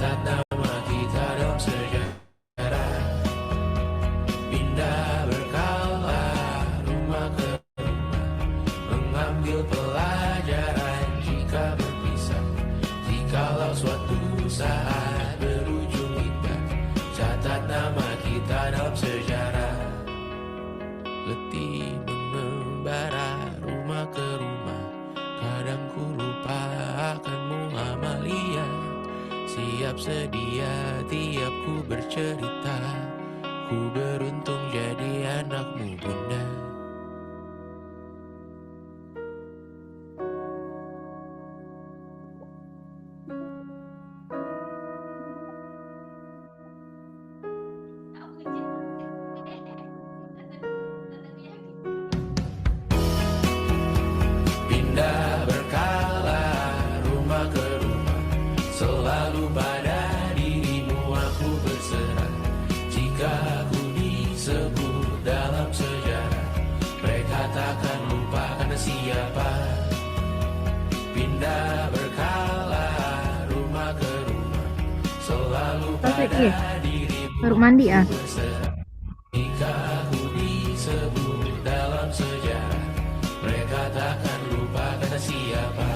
catat nama kita dalam sejarah. Pindah berkala rumah ke rumah, mengambil pelajaran jika berpisah. Jikalau suatu saat berujung indah, catat nama kita dalam sejarah. Letih mengembara rumah ke rumah, kadang ku lupa akanmu Amalia. Siap sedia tiap ku bercerita, ku beruntung jadi anakmu bunda. Pindah berkala rumah ke rumah, selalu pada dirimu aku berserah. Jika aku disebut dalam sejarah, mereka takkan lupa karena siapa. Pindah berkala rumah ke rumah, selalu pada dirimu baru mandi aku berserah. Jika aku disebut dalam sejarah, mereka takkan lupa kata siapa.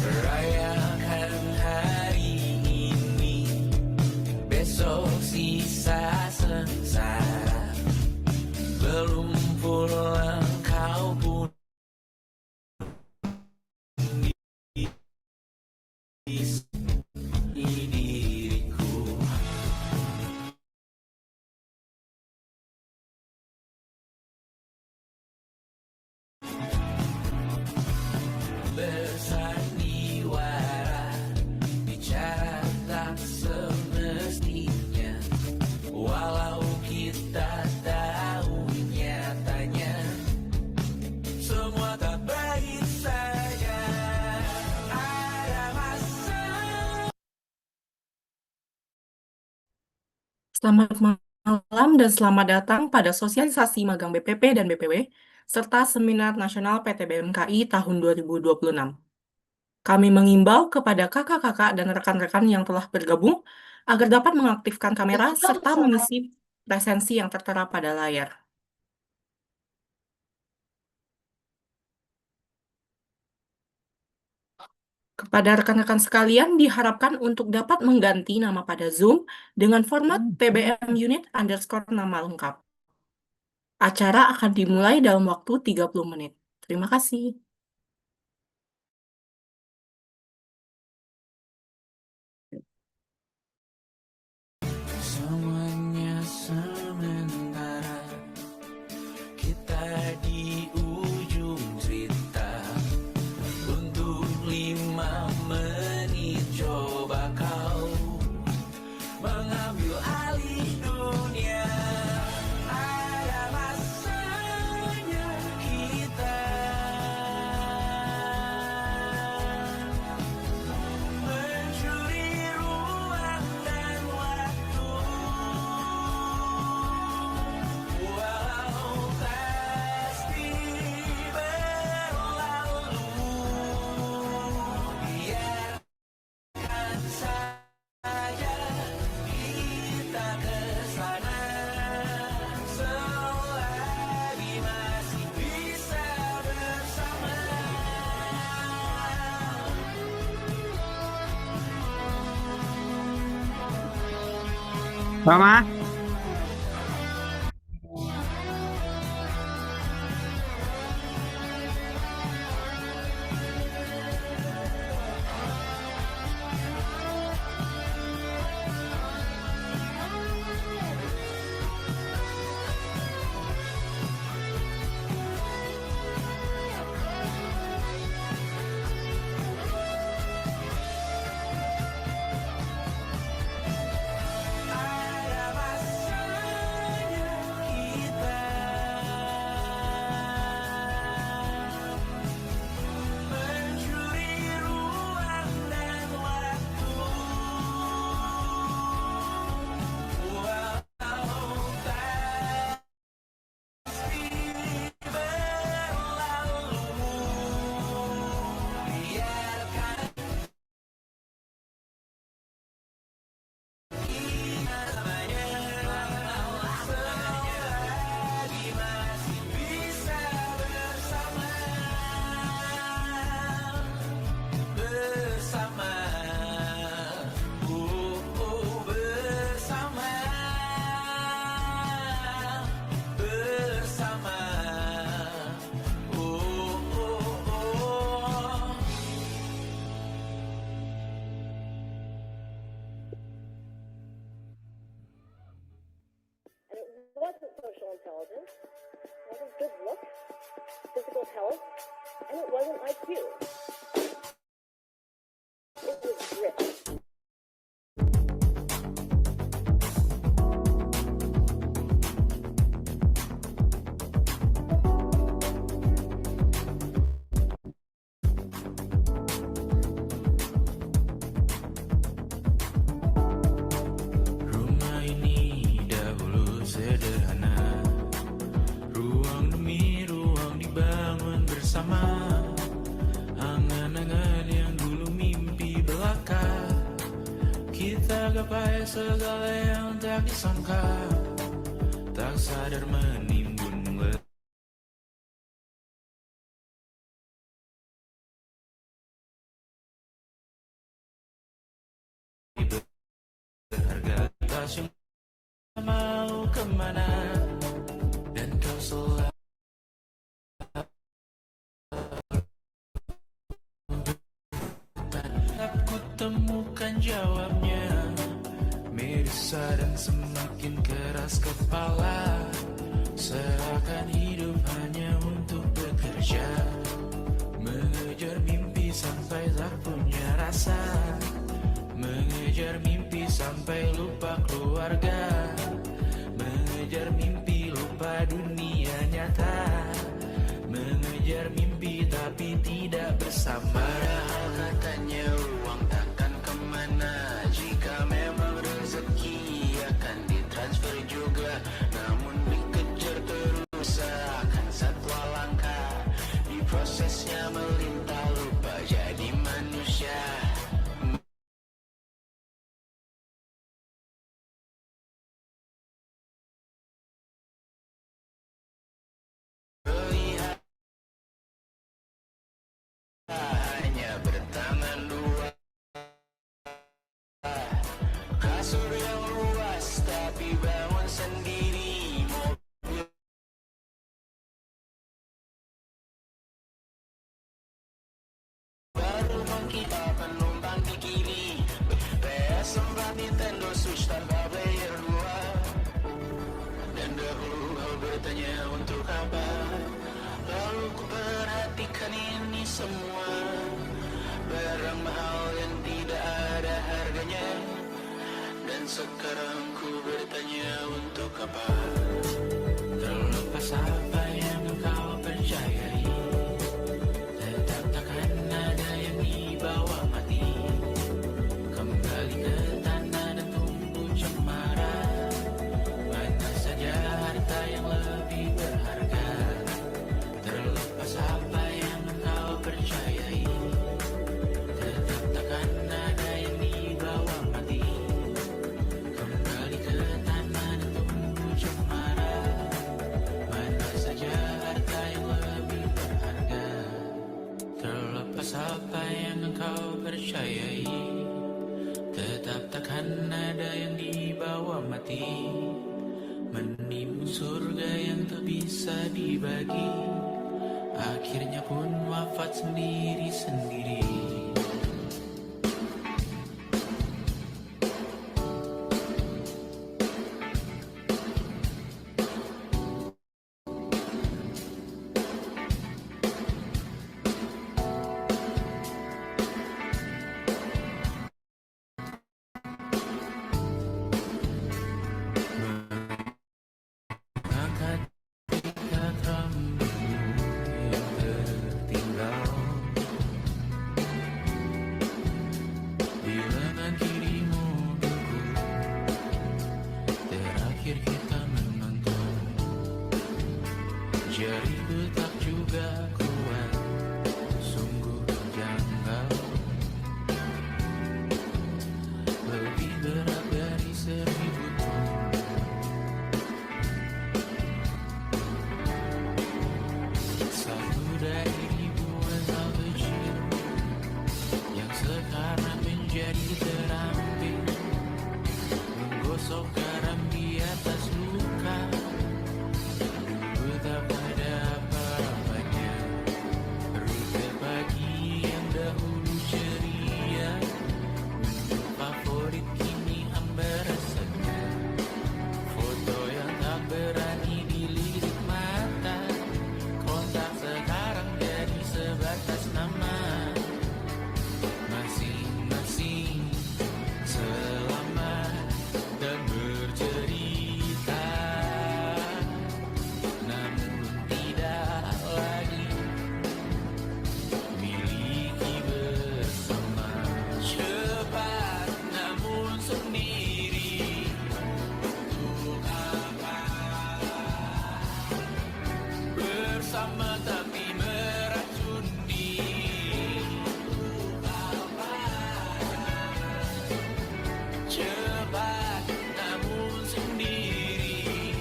Rayakan hari ini, besok sisa sengsara. Belum pulang kau pun di diriku. Bersandiwara, bicara tak semestinya, walau kita tahu nyatanya semua tak baik saja. Ada masa. Selamat malam dan selamat datang pada sosialisasi magang BPP dan BPW, serta Seminar Nasional PTBMKI tahun 2026. Kami mengimbau kepada kakak-kakak dan rekan-rekan yang telah bergabung agar dapat mengaktifkan kamera serta mengisi presensi yang tertera pada layar. Kepada rekan-rekan sekalian diharapkan untuk dapat mengganti nama pada Zoom dengan format TBM unit underscore nama lengkap. Acara akan dimulai dalam waktu 30 menit. Terima kasih. Semuanya sementara, kita di ujung cerita. Untuk 5 menit coba kau mengambil alih dunia. Ada masanya kita Mama, Ada masanya kita mencuri ruang dan waktu, walau pasti berlalu. Biarkan selagi masih bisa bersama, bersama, bersama, bersama, oh. And it wasn't social intelligence, it wasn't good looks, physical health, and it wasn't IQ. It was grit. Rumah ini dahulu sederhana, ruang demi ruang dibangun bersama. Angan-angan yang dulu mimpi belaka, kita gapai segala yang tak disangka. Tak sadar menimbun lebih berharga. Tak semua mau kemana, dan kau selalu aku temukan jawabnya. Merisa dan semakin keras kepala, seakan hidup hanya untuk bekerja, mengejar mimpi sampai tak punya rasa, mengejar mimpi sampai lupa keluarga, mengejar mimpi lupa dunia nyata, mengejar mimpi tapi tidak bersama. Padahal katanya uang takkan kemana, jika memang rezeki akan ditransfer juga, namun dikejar terus seakan satwa langka, di prosesnya melintah lupa jadi manusia. Melihat hanya bertangan dua, kasur yang luas tapi bangun sendiri, mobil baru kita penumpang di kiri, PS4 Nintendo Switch tanpa player 2. Dan dahulu kau bertanya untuk apa, lalu ku perhatikan ini semua, barang mahal yang tidak ada harganya. Dan sekarang ku bertanya untuk apa. Terlepas apa yang engkau percayai, tetap takkan ada yang dibawa mati. Kembali ke tanah dan tumbuh cemara, mana saja harta yang lebih berharga. Terlepas apa yang engkau percayai, tetap takkan ada yang dibawa mati. Kembali ke tanah dan tumbuh cemara, mana saja harta yang lebih berharga. Terlepas apa yang engkau percayai, tetap takkan ada yang dibawa membawa mati, menimbun surga yang tak bisa dibagi, akhirnya pun wafat sendiri-sendiri. Angkat ikat rambutmu yang tertinggal di lengan kirimu beku, terakhir kita menonton. Jari petak juga kuat, sungguh janggal, lebih berat dari 1000 ton. Satu dari ribuan hal kecil yang sekarang menjadi terambil, menggosok garam di atas luka. Dulu tak ada apa-apanya, rute pagi yang dahulu ceria, menu favorit kini hambar rasanya, foto yang tak berani dilirik mata, kontak sekarang jadi sebatas nama, masing-masing selamat dan bercerita, namun tidak lagi miliki bersama. Cepat namun sendiri, untuk apa? Bersama tapi meracuni, untuk apa? Cepat namun sendiri,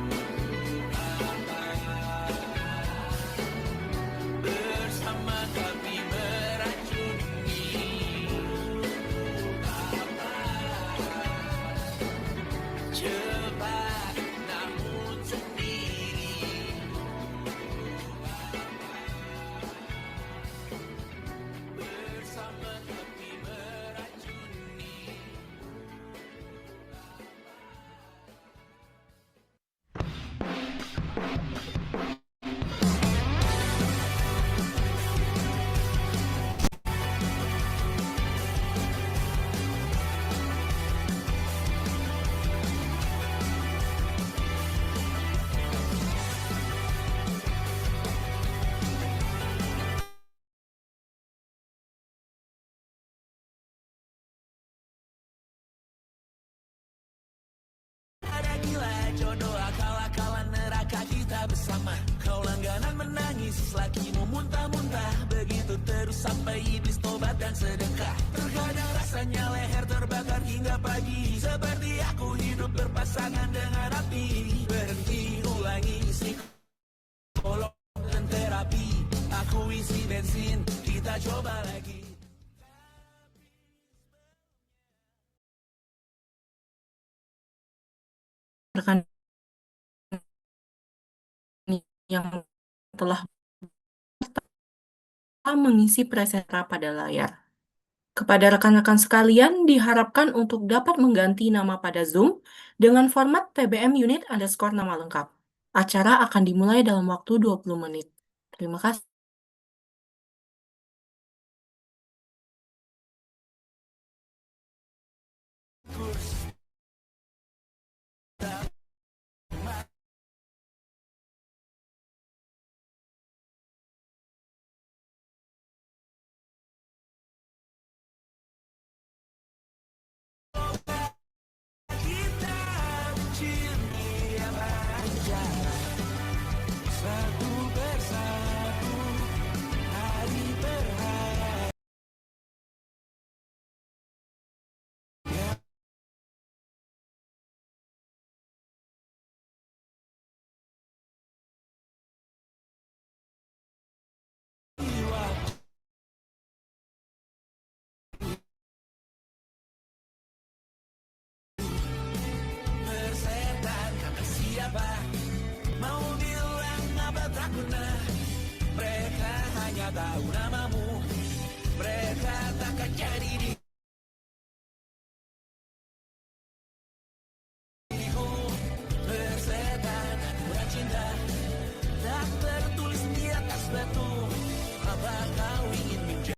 untuk apa? Bersama tapi meracuni, untuk apa? Cepat namun sendiri, bersama tapi meracuni. Ada gila jodoh, akal-akalan neraka kita bersama. Kau langganan menangis, lakimu muntah-muntah, begitu terus sampai iblis tobat dan sedekah. Terkadang rasanya leher terbakar hingga pagi, seperti aku hidup berpasangan dengan api. Berhenti ulangi psikolog dan terapi, aku isi bensin, kita coba lagi. Rekan yang telah mengisi presentasi pada layar. Kepada rekan-rekan sekalian, diharapkan untuk dapat mengganti nama pada Zoom dengan format TBM unit underscore nama lengkap. Acara akan dimulai dalam waktu 20 menit. Terima kasih. Satu persatu tak tahu namamu. Mereka takkan jadi diriku. Bersetan, murah cinta, tak tertulis di atas batu. Apa kau ingin menjadi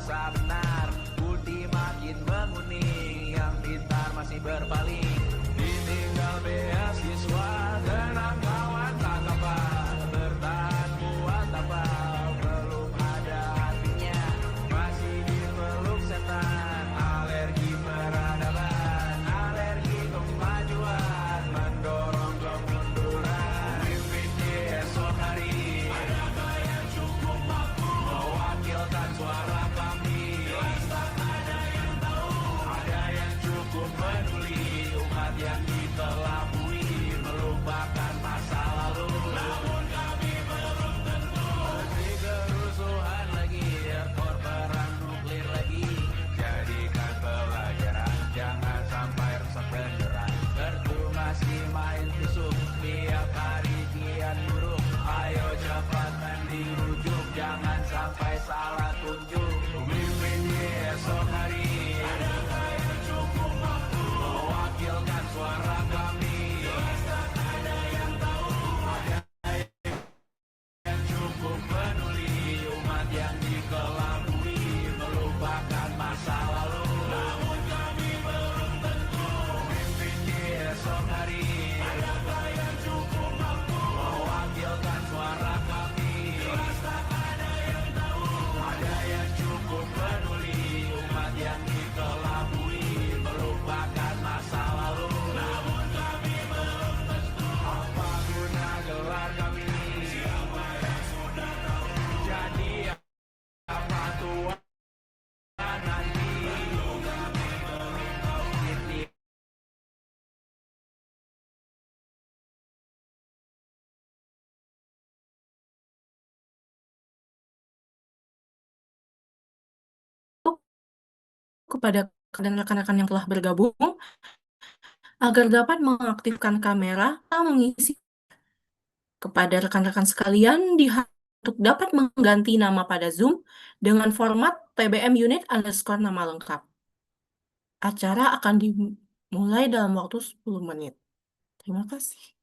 merasa benar. Budi makin menguning, yang pintar masih berpaling. Ditinggal beasiswa, tenang kawan tak apa. Bertahan buat apa, belum ada hatinya. Masih dipeluk setan, alergi peradaban, alergi kemajuan, mendorong kemunduran. Pimpin di esok hari, adakah yang cukup mampu mewakilkan suara kami? Jelas tak ada yang tahu, ada yang cukup peduli, umat yang dikelabui, melupakan masa lalu. Namun kami belum tentu henti kerusuhan lagi, ekor perang nuklir lagi. Jadikan pelajaran, jangan sampai rusak beneran. Kartu masih main tusuk, tiap hari kian buruk. Ayo cepatkan dirujuk, jangan sampai salah tunjuk. Mimpin di esok hari, adakah yang cukup mampu mewakilkan suara kami? Jelas tak ada yang tahu, ada yang cukup peduli, umat yang dikelabui, melupakan masa lalu. Namun kami belum tentu mimpin di esok hari, adakah yang cukup mampu mewakilkan suara kami? Jelas tak ada yang tahu, ada yang cukup peduli, umat yang dikelabui, melupakan masa lalu. Namun kami belum tentu apa guna gelar kami. Siapa yang sudah tahu, jadi apa Tuhan nanti. Kami belum tahu ini. Kepada dan rekan-rekan yang telah bergabung agar dapat mengaktifkan kamera atau mengisi. Kepada rekan-rekan sekalian untuk dapat mengganti nama pada Zoom dengan format TBM unit underscore nama lengkap. Acara akan dimulai dalam waktu 10 menit. Terima kasih.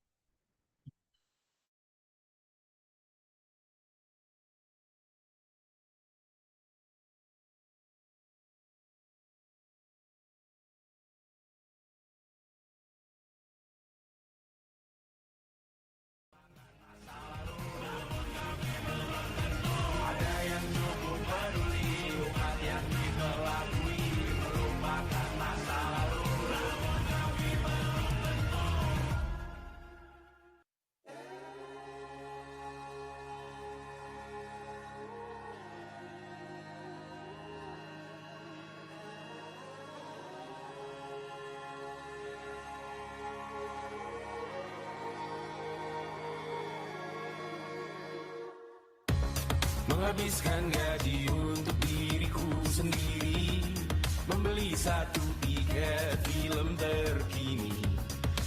Menghabiskan gaji untuk diriku sendiri, membeli 1 tiket film terkini,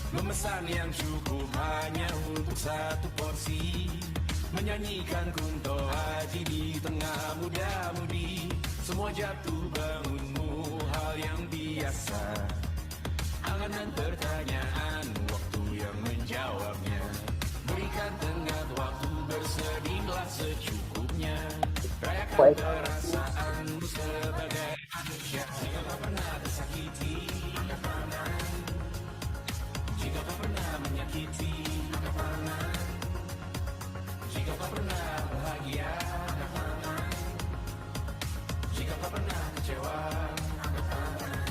memesan yang cukup hanya untuk 1 porsi, menyanyikan Kunto Aji di tengah muda-mudi. Semua jatuh bangunmu hal yang biasa, angan pertanyaan, waktu yang menjawabnya. Berikan tengah waktu, bersedihlah secukupnya. Rayakan perasaanmu sebagai manusia. Jika kau pernah tersakiti, angkat tangan. Jika kau pernah menyakiti, angkat tangan. Jika kau pernah bahagia, angkat tangan. Jika kau pernah kecewa, angkat tangan.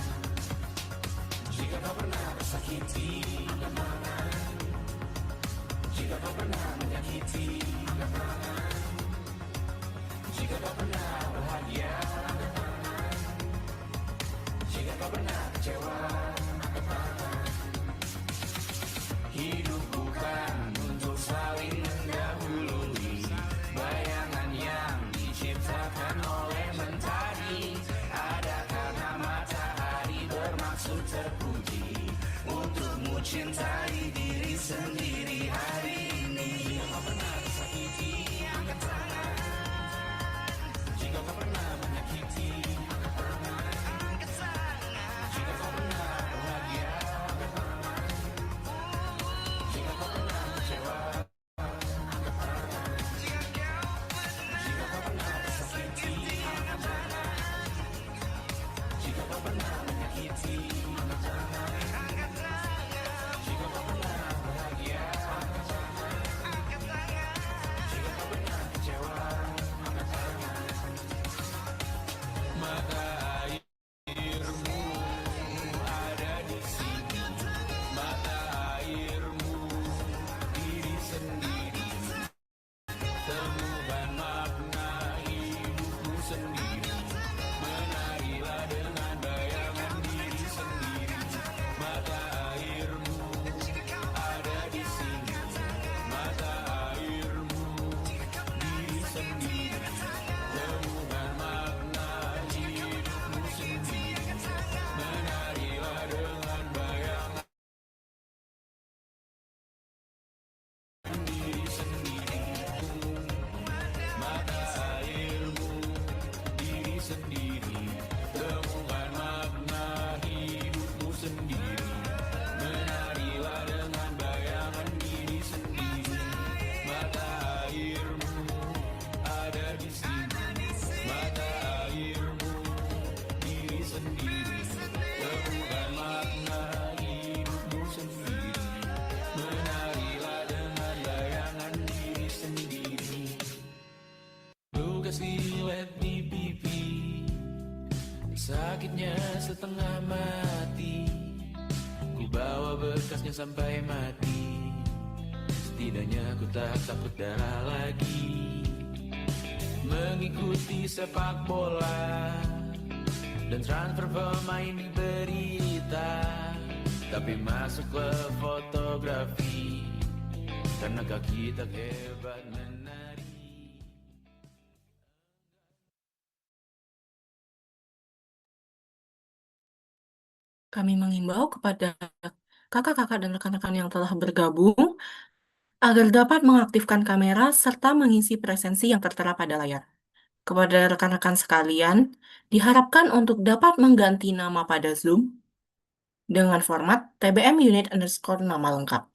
Jika kau pernah tersakiti, angkat tangan. Jika kau pernah menyakiti, angkat tangan. Jika kau pernah bahagia, angkat tangan. Jika kau pernah kecewa, angkat tangan. Hidup bukan untuk saling mendahului, bayangan yang diciptakan oleh mentari. Ada karena matahari bermaksud terpuji, untukmu cintai diri sendiri hari ini. Jika kau pernah tersakiti, angkat tangan. Jika kau pernah menyakiti, angkat tangan. Jika kau pernah bahagia, angkat tangan. Jika kau pernah kecewa, angkat tangan. Jika kau pernah tersakiti, angkat tangan. Sakitnya setengah mati, ku bawa bekasnya sampai mati. Setidaknya ku tak takut darah lagi. Mengikuti sepak bola dan transfer pemain di berita, tapi masuk ke fotografi karena kaki tak hebat menari. Kami mengimbau kepada kakak-kakak dan rekan-rekan yang telah bergabung agar dapat mengaktifkan kamera serta mengisi presensi yang tertera pada layar. Kepada rekan-rekan sekalian, diharapkan untuk dapat mengganti nama pada Zoom dengan format TBM unit underscore nama lengkap.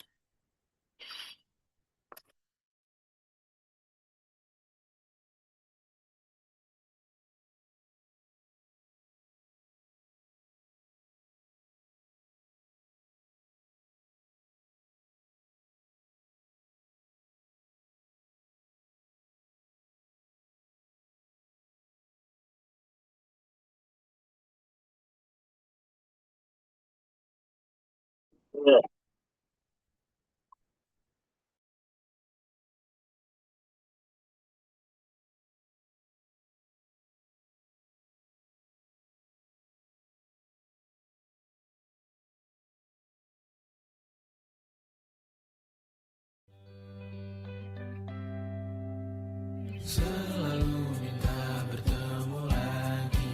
Selalu minta bertemu lagi,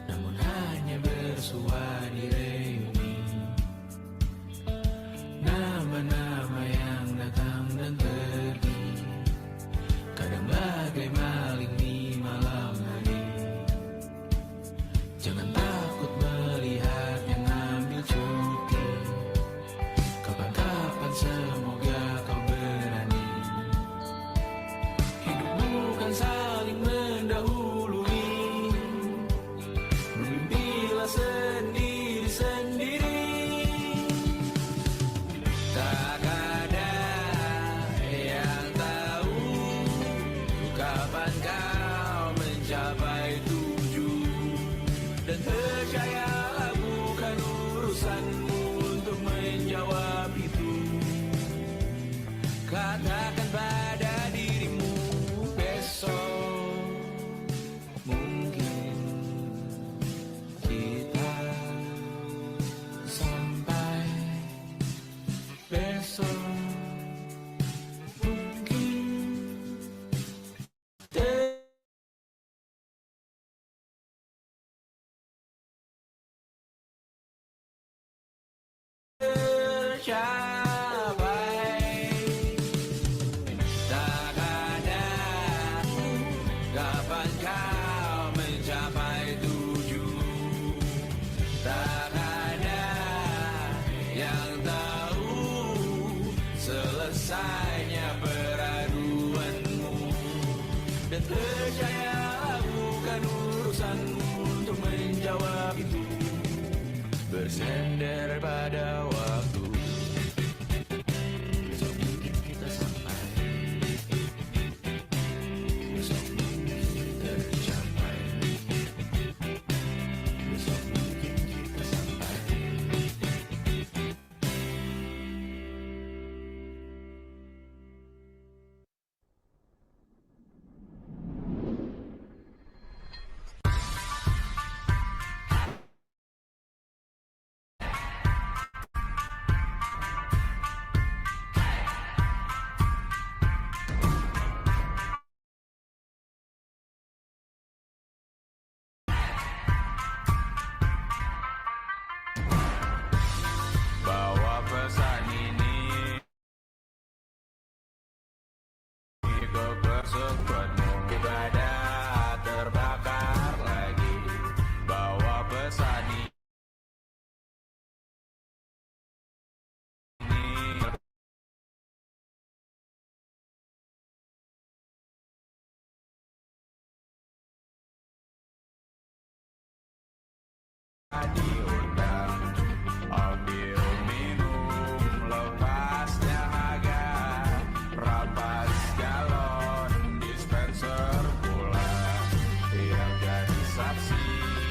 namun hanya bersua di reuni. Nama-nama yang datang dan pergi, kadang bagai maling di malam hari. Jangan takut melihat yang ambil cuti, kapan-kapan semoga kau berani. Hidup bukan saling mendahului, bermimpilah sendiri-sendiri. Tak ada yang tahu kapan kau mencapai tujuh, dan percayalah bukan urusanmu untuk menjawab itu. Katakan pada dirimu besok mungkin kita sampai, besok mungkin tercapai. Tak ada kapan kau mencapai tujuh, tak ada yang tahu selesainya peraduanmu, dan percayalah bukan urusanmu untuk menjawab itu. Bersender pada waktu, besok mungkin kita sampai, besok mungkin tercapai, besok mungkin kita sampai. Bawa pesan ini ke persekutuanmu, ibadah terbakar lagi. Bawa pesan ini diundang, ambil minum, lepas dahaga, rampas galon, dispenser pula, yang jadi saksi.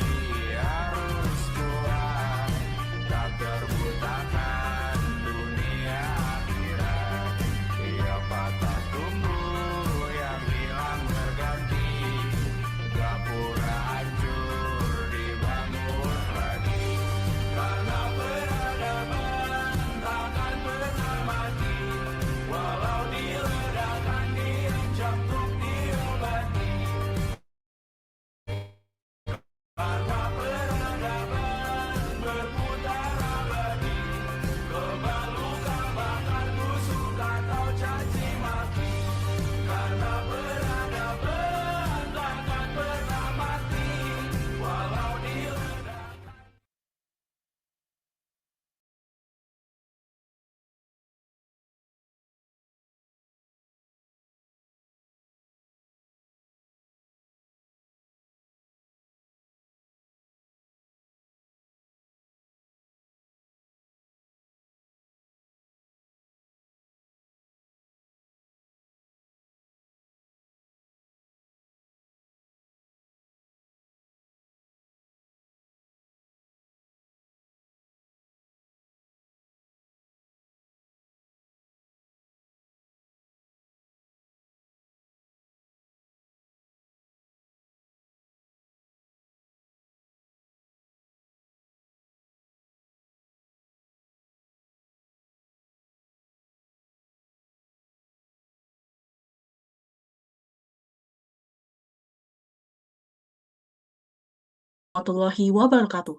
warahmatullahi wabarakatuh.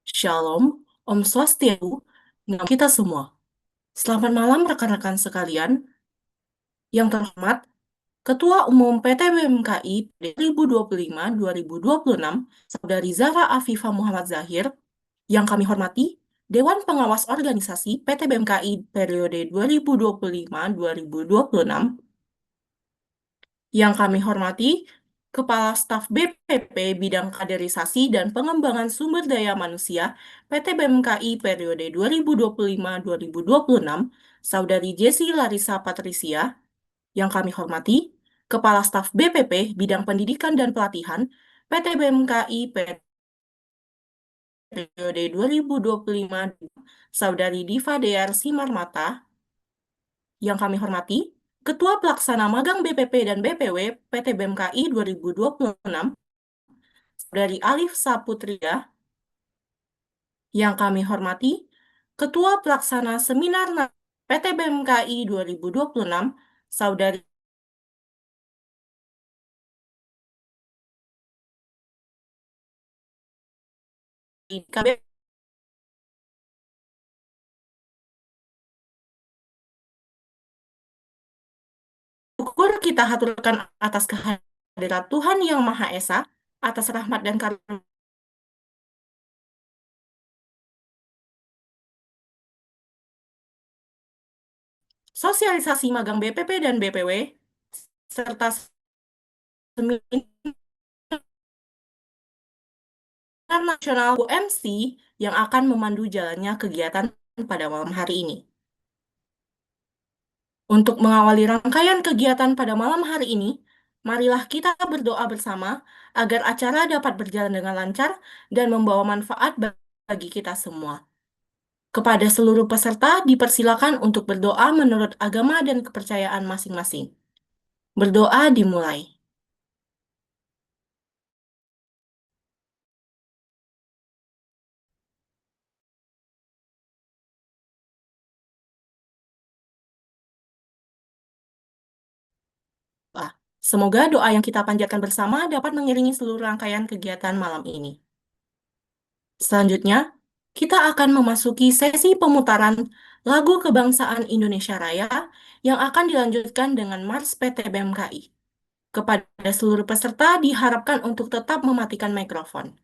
Shalom, Om Swastiastu, nama kita semua. Selamat malam rekan-rekan sekalian. Yang terhormat, Ketua Umum PT BMKI 2025-2026, Saudari Zahra Afifah Muhammad Zahir. Yang kami hormati, Dewan Pengawas Organisasi PT BMKI periode 2025-2026. Yang kami hormati, Kepala Staf BPP Bidang Kaderisasi dan Pengembangan Sumber Daya Manusia PT BMKI periode 2025-2026, Saudari Jessi Larissa Patricia. Yang kami hormati, Kepala Staf BPP Bidang Pendidikan dan Pelatihan PT BMKI periode 2025, Saudari Diva Dear Simarmata. Yang kami hormati, Ketua Pelaksana Magang BPP dan BPW PT BMKI 2026, Saudari Alif Saputria. Yang kami hormati, Ketua Pelaksana Seminar PT BMKI 2026, Saudari KB. Syukur kita haturkan atas kehadirat Tuhan Yang Maha Esa, atas rahmat dan karunia sosialisasi magang BPP dan BPW, serta seminar nasional UMC yang akan memandu jalannya kegiatan pada malam hari ini. Untuk mengawali rangkaian kegiatan pada malam hari ini, marilah kita berdoa bersama agar acara dapat berjalan dengan lancar dan membawa manfaat bagi kita semua. Kepada seluruh peserta dipersilakan untuk berdoa menurut agama dan kepercayaan masing-masing. Berdoa dimulai. Semoga doa yang kita panjatkan bersama dapat mengiringi seluruh rangkaian kegiatan malam ini. Selanjutnya, kita akan memasuki sesi pemutaran lagu kebangsaan Indonesia Raya yang akan dilanjutkan dengan Mars PT BMKI. Kepada seluruh peserta diharapkan untuk tetap mematikan mikrofon.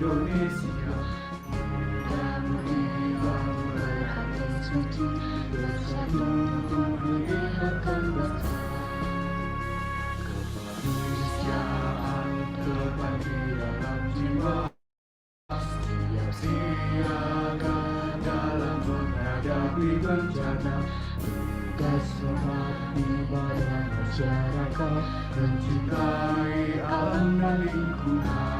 Indonesia yang hilang berhati suci bersatu mengingatkan bangsa kemanusiaan terbagi dalam jiwa setiap siaga dalam menghadapi bencana tugas mengabdi pada masyarakat mencintai alam dan lingkungan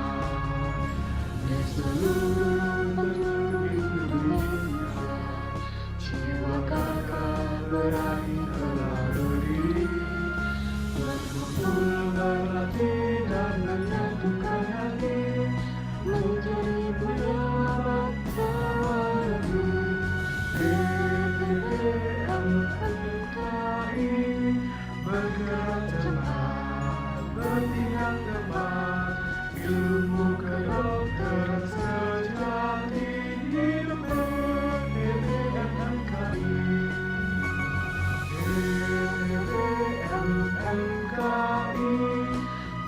di seluruh penjuru Indonesia jiwa kakak berani berdiri berkumpul berlatih dan menyatukan hati menjadi penyelamat tawari PPMKI bergerak cepat bertindak tepat ilmu kedokteran sejati hidup PPMKI PPMKI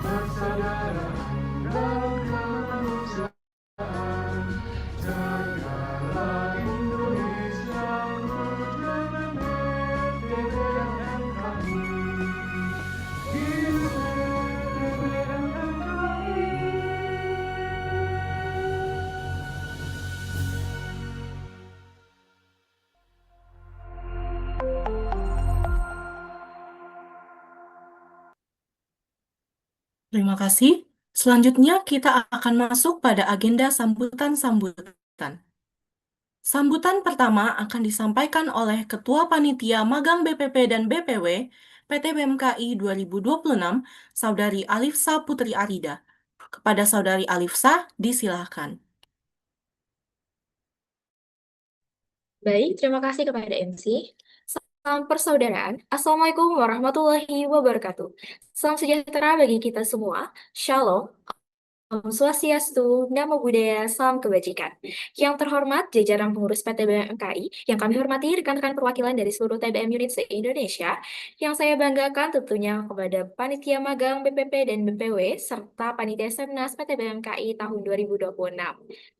persaudaraan dalam kemanusiaan jagalah Indonesia jangan PPMKI hidup PPMKI. Terima kasih. Selanjutnya kita akan masuk pada agenda sambutan-sambutan. Sambutan pertama akan disampaikan oleh Ketua Panitia Magang BPP dan BPW PT BMKI 2026, Saudari Alifsa Putri Arida. Kepada Saudari Alifsa, disilahkan. Baik, terima kasih kepada MC. Salam persaudaraan. Assalamualaikum warahmatullahi wabarakatuh. Salam sejahtera bagi kita semua. Shalom. Om Swastiastu, Namo Buddhaya, Salam Kebajikan. Yang terhormat jajaran pengurus PT BMKI, yang kami hormati rekan-rekan perwakilan dari seluruh TBM unit se-Indonesia, yang saya banggakan tentunya kepada Panitia Magang BPP dan BPW, serta Panitia Semnas PT BMKI tahun 2026.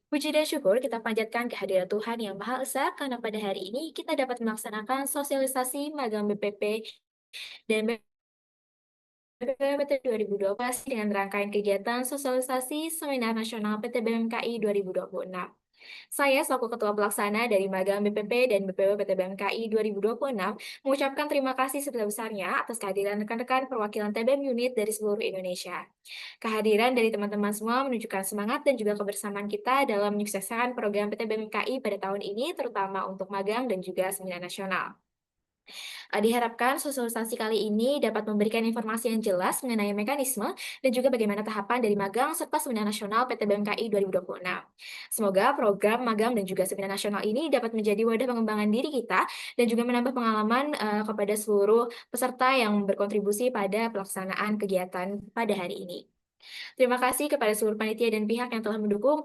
Puji dan syukur kita panjatkan kehadiran Tuhan Yang Maha Esa, karena pada hari ini kita dapat melaksanakan sosialisasi magang BPP dan PT 2012 dengan rangkaian kegiatan sosialisasi Seminar Nasional PT BMKI 2026. Saya selaku Ketua Pelaksana dari Magang BPP dan BPW PT BMKI 2026 mengucapkan terima kasih sebesar-besarnya atas kehadiran rekan-rekan perwakilan TBM unit dari seluruh Indonesia. Kehadiran dari teman-teman semua menunjukkan semangat dan juga kebersamaan kita dalam menyukseskan program PT BMKI pada tahun ini, terutama untuk magang dan juga Seminar Nasional. Diharapkan sosialisasi kali ini dapat memberikan informasi yang jelas mengenai mekanisme dan juga bagaimana tahapan dari magang serta Seminar Nasional PT BMKI 2026. Semoga program magang dan juga Seminar Nasional ini dapat menjadi wadah pengembangan diri kita dan juga menambah pengalaman kepada seluruh peserta yang berkontribusi pada pelaksanaan kegiatan pada hari ini. Terima kasih kepada seluruh panitia dan pihak yang telah mendukung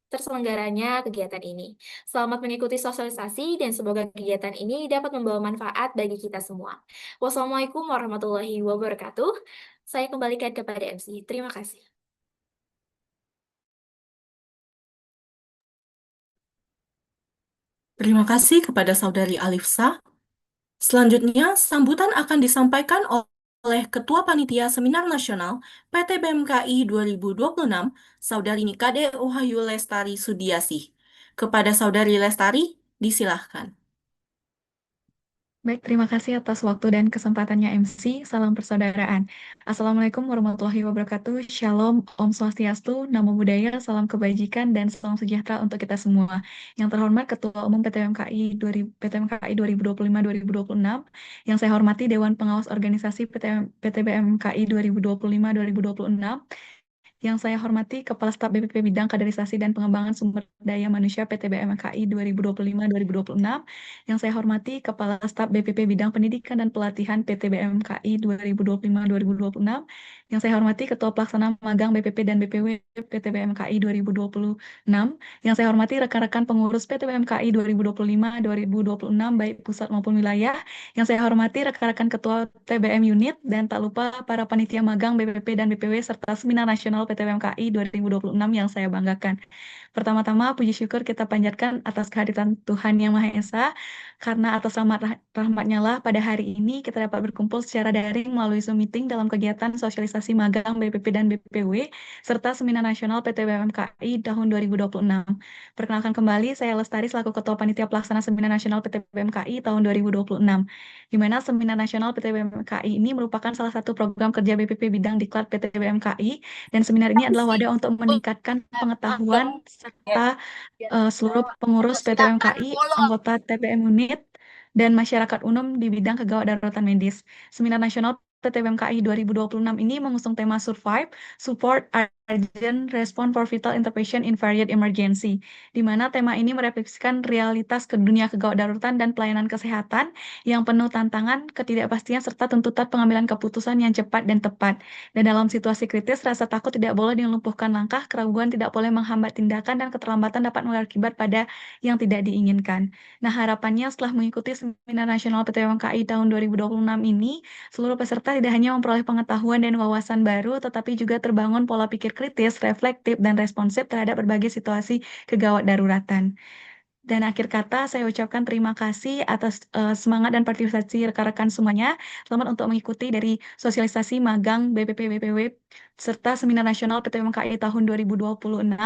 terselenggaranya kegiatan ini. Selamat mengikuti sosialisasi dan semoga kegiatan ini dapat membawa manfaat bagi kita semua. Wassalamualaikum warahmatullahi wabarakatuh. Saya kembalikan kepada MC. Terima kasih. Terima kasih kepada Saudari Alifsa. Selanjutnya, sambutan akan disampaikan oleh Ketua Panitia Seminar Nasional PT BMKI 2026, Saudari Nikade Uhayu Lestari Sudiasih. Kepada Saudari Lestari, disilahkan. Baik, terima kasih atas waktu dan kesempatannya MC. Salam persaudaraan. Assalamualaikum warahmatullahi wabarakatuh. Shalom, Om Swastiastu, Namo Buddhaya, Salam Kebajikan, dan Salam Sejahtera untuk kita semua. Yang terhormat Ketua Umum PT BMKI 2025-2026, yang saya hormati Dewan Pengawas Organisasi PT BMKI 2025-2026, yang saya hormati Kepala Staf BPP Bidang Kaderisasi dan Pengembangan Sumber Daya Manusia PT BMKI 2025-2026, yang saya hormati Kepala Staf BPP Bidang Pendidikan dan Pelatihan PT BMKI 2025-2026, yang saya hormati Ketua Pelaksana Magang BPP dan BPW PT BMKI 2026, yang saya hormati rekan-rekan pengurus PT BMKI 2025-2026 baik pusat maupun wilayah, yang saya hormati rekan-rekan Ketua TBM unit, dan tak lupa para panitia magang BPP dan BPW serta Seminar Nasional PTBMKI 2026 yang saya banggakan. Pertama-tama, puji syukur kita panjatkan atas kehadiran Tuhan Yang Maha Esa, karena atas rahmat-Nya lah pada hari ini kita dapat berkumpul secara daring melalui Zoom meeting dalam kegiatan sosialisasi magang BPP dan BPW, serta Seminar Nasional PTBMKI tahun 2026. Perkenalkan kembali, saya Lestari selaku Ketua Panitia Pelaksana Seminar Nasional PTBMKI tahun 2026, di mana Seminar Nasional PTBMKI ini merupakan salah satu program kerja BPP bidang Diklat PTBMKI, dan seminar ini adalah wadah untuk meningkatkan pengetahuan serta seluruh pengurus PTBMKI, anggota TPM unit, dan masyarakat umum di bidang kegawat daruratan medis. Seminar Nasional PTBMKI 2026 ini mengusung tema Survive, Support Urgent Response for Vital Intervention in Varied Emergency, di mana tema ini merefleksikan realitas ke dunia kegawat daruratan dan pelayanan kesehatan yang penuh tantangan, ketidakpastian, serta tuntutan pengambilan keputusan yang cepat dan tepat. Dan dalam situasi kritis, rasa takut tidak boleh dilumpuhkan langkah, keraguan tidak boleh menghambat tindakan, dan keterlambatan dapat berakibat pada yang tidak diinginkan. Nah, harapannya setelah mengikuti Seminar Nasional PTBMKI tahun 2026 ini, seluruh peserta tidak hanya memperoleh pengetahuan dan wawasan baru, tetapi juga terbangun pola pikir kritis, reflektif, dan responsif terhadap berbagai situasi kegawat daruratan. Dan akhir kata, saya ucapkan terima kasih atas semangat dan partisipasi rekan-rekan semuanya. Selamat untuk mengikuti dari sosialisasi magang BPP-BPW serta Seminar Nasional PTBMKI tahun 2026.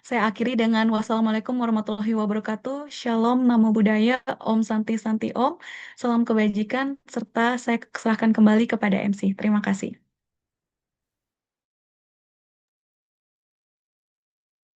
Saya akhiri dengan wassalamualaikum warahmatullahi wabarakatuh. Shalom, Namo Buddhaya, Om Santi Santi Om. Salam kebajikan, serta saya serahkan kembali kepada MC. Terima kasih.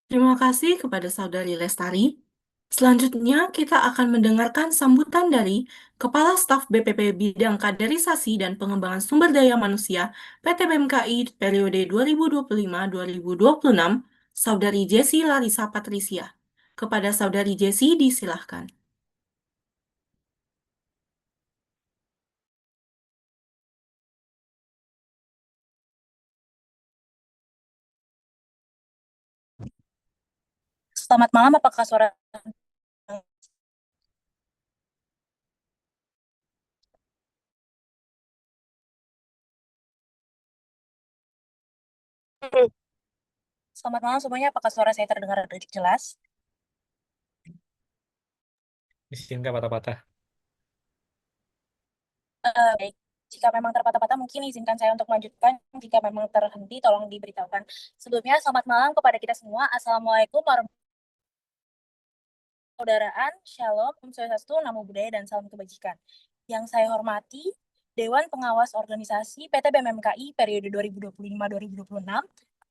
Terima kasih kepada Saudari Lestari. Selanjutnya, kita akan mendengarkan sambutan dari Kepala Staf BPP Bidang Kaderisasi dan Pengembangan Sumber Daya Manusia PT BMKI periode 2025-2026, Saudari Jessi Larissa Patricia. Kepada Saudari Jessi, disilahkan. Selamat malam, apakah suara Selamat malam semuanya, apakah suara saya terdengar dengan jelas? Izinkan patah-patah. Baik, jika memang terpatah-patah mungkin izinkan saya untuk melanjutkan. Jika memang terhenti, tolong diberitahukan. Sebelumnya, selamat malam kepada kita semua. Assalamualaikum warahmatullahi wabarakatuh. Shalom, Om Swastiastu, Namo Buddhaya, dan salam kebajikan. Yang saya hormati, Dewan Pengawas Organisasi PT BMKI periode 2025-2026.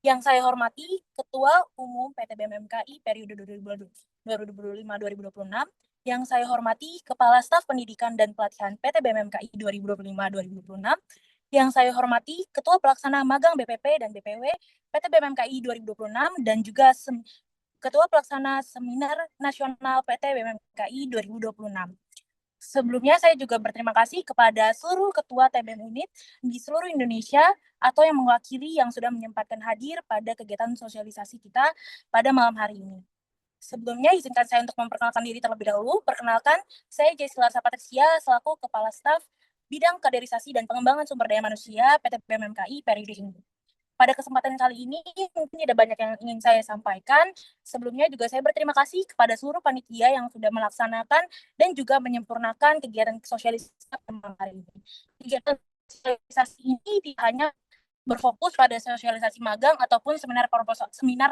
Yang saya hormati, Ketua Umum PT BMKI periode 2025-2026. Yang saya hormati, Kepala Staf Pendidikan dan Pelatihan PT BMKI 2025-2026. Yang saya hormati, Ketua Pelaksana Magang BPP dan BPW PT BMKI 2026, dan juga Ketua Pelaksana Seminar Nasional PT BMKI 2026. Sebelumnya, saya juga berterima kasih kepada seluruh ketua TBM unit di seluruh Indonesia atau yang mewakili yang sudah menyempatkan hadir pada kegiatan sosialisasi kita pada malam hari ini. Sebelumnya, izinkan saya untuk memperkenalkan diri terlebih dahulu. Perkenalkan, saya Jessi Larissa Patricia selaku Kepala Staf Bidang Kaderisasi dan Pengembangan Sumber Daya Manusia PT BMKI periode ini. Pada kesempatan kali ini, mungkin tidak banyak yang ingin saya sampaikan. Sebelumnya juga saya berterima kasih kepada seluruh panitia yang sudah melaksanakan dan juga menyempurnakan kegiatan sosialisasi hari ini. Kegiatan sosialisasi ini tidak hanya berfokus pada sosialisasi magang ataupun seminar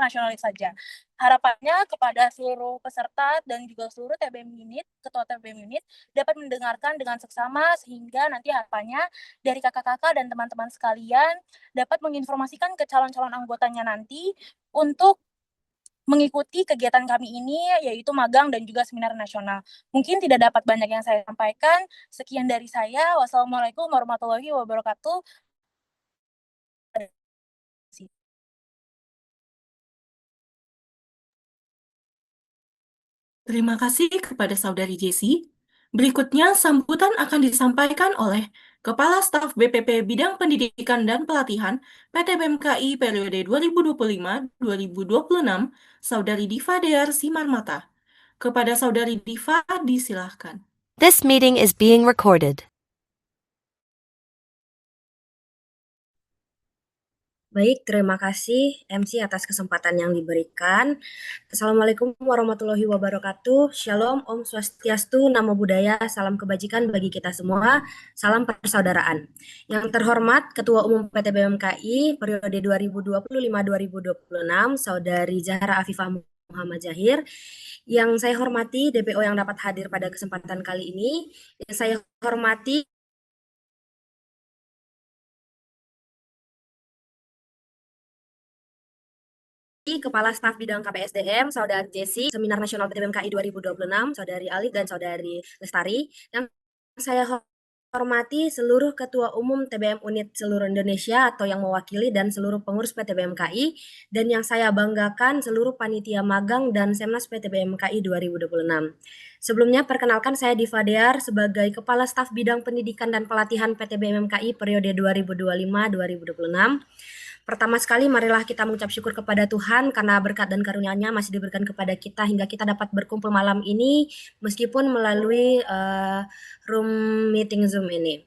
nasionalis saja. Harapannya kepada seluruh peserta dan juga seluruh TBM unit, ketua TBM unit dapat mendengarkan dengan seksama, sehingga nanti harapannya dari kakak-kakak dan teman-teman sekalian dapat menginformasikan ke calon-calon anggotanya nanti untuk mengikuti kegiatan kami ini, yaitu magang dan juga seminar nasional. Mungkin tidak dapat banyak yang saya sampaikan. Sekian dari saya. Wassalamualaikum warahmatullahi wabarakatuh. Terima kasih kepada Saudari Jessi. Berikutnya, sambutan akan disampaikan oleh Kepala Staf BPP Bidang Pendidikan dan Pelatihan PT BMKI periode 2025-2026, Saudari Diva Dear Simarmata. Kepada Saudari Diva, disilahkan. This meeting is being recorded. Baik, terima kasih MC atas kesempatan yang diberikan. Assalamualaikum warahmatullahi wabarakatuh. Shalom, Om Swastiastu, Namo Buddhaya, salam kebajikan bagi kita semua, salam persaudaraan. Yang terhormat Ketua Umum PT BMKI periode 2025-2026, Saudari Zahra Afifah Muhammad Zahir. Yang saya hormati DPO yang dapat hadir pada kesempatan kali ini. Yang saya hormati Kepala Staf Bidang KPSDM, Saudari Jesse, Seminar Nasional PTBMKI 2026, Saudari Alif dan Saudari Lestari. Yang saya hormati seluruh Ketua Umum TBM Unit seluruh Indonesia atau yang mewakili dan seluruh pengurus PTBMKI, dan yang saya banggakan seluruh panitia magang dan Semnas PTBMKI 2026. Sebelumnya perkenalkan saya Diva Dear sebagai Kepala Staf Bidang Pendidikan dan Pelatihan PTBMKI periode 2025-2026. Pertama sekali, marilah kita mengucap syukur kepada Tuhan karena berkat dan karunia-Nya masih diberikan kepada kita hingga kita dapat berkumpul malam ini meskipun melalui room meeting Zoom ini.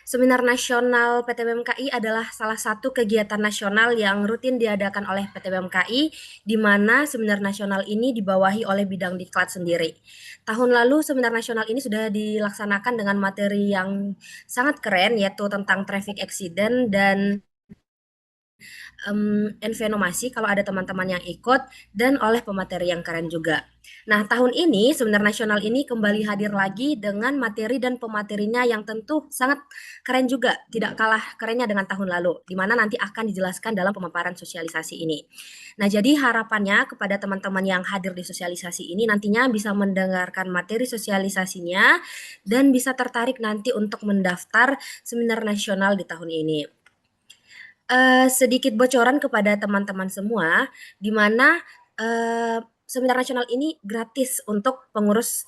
Seminar Nasional PTBMKI adalah salah satu kegiatan nasional yang rutin diadakan oleh PTBMKI, di mana seminar nasional ini dibawahi oleh bidang diklat sendiri. Tahun lalu seminar nasional ini sudah dilaksanakan dengan materi yang sangat keren, yaitu tentang traffic accident dan envenomasi kalau ada teman-teman yang ikut, dan oleh pemateri yang keren juga. Nah, tahun ini seminar nasional ini kembali hadir lagi dengan materi dan pematerinya yang tentu sangat keren juga, tidak kalah kerennya dengan tahun lalu, di mana nanti akan dijelaskan dalam pemaparan sosialisasi ini. Nah, jadi harapannya kepada teman-teman yang hadir di sosialisasi ini nantinya bisa mendengarkan materi sosialisasinya dan bisa tertarik nanti untuk mendaftar seminar nasional di tahun ini. Sedikit bocoran kepada teman-teman semua, di mana seminar nasional ini gratis untuk pengurus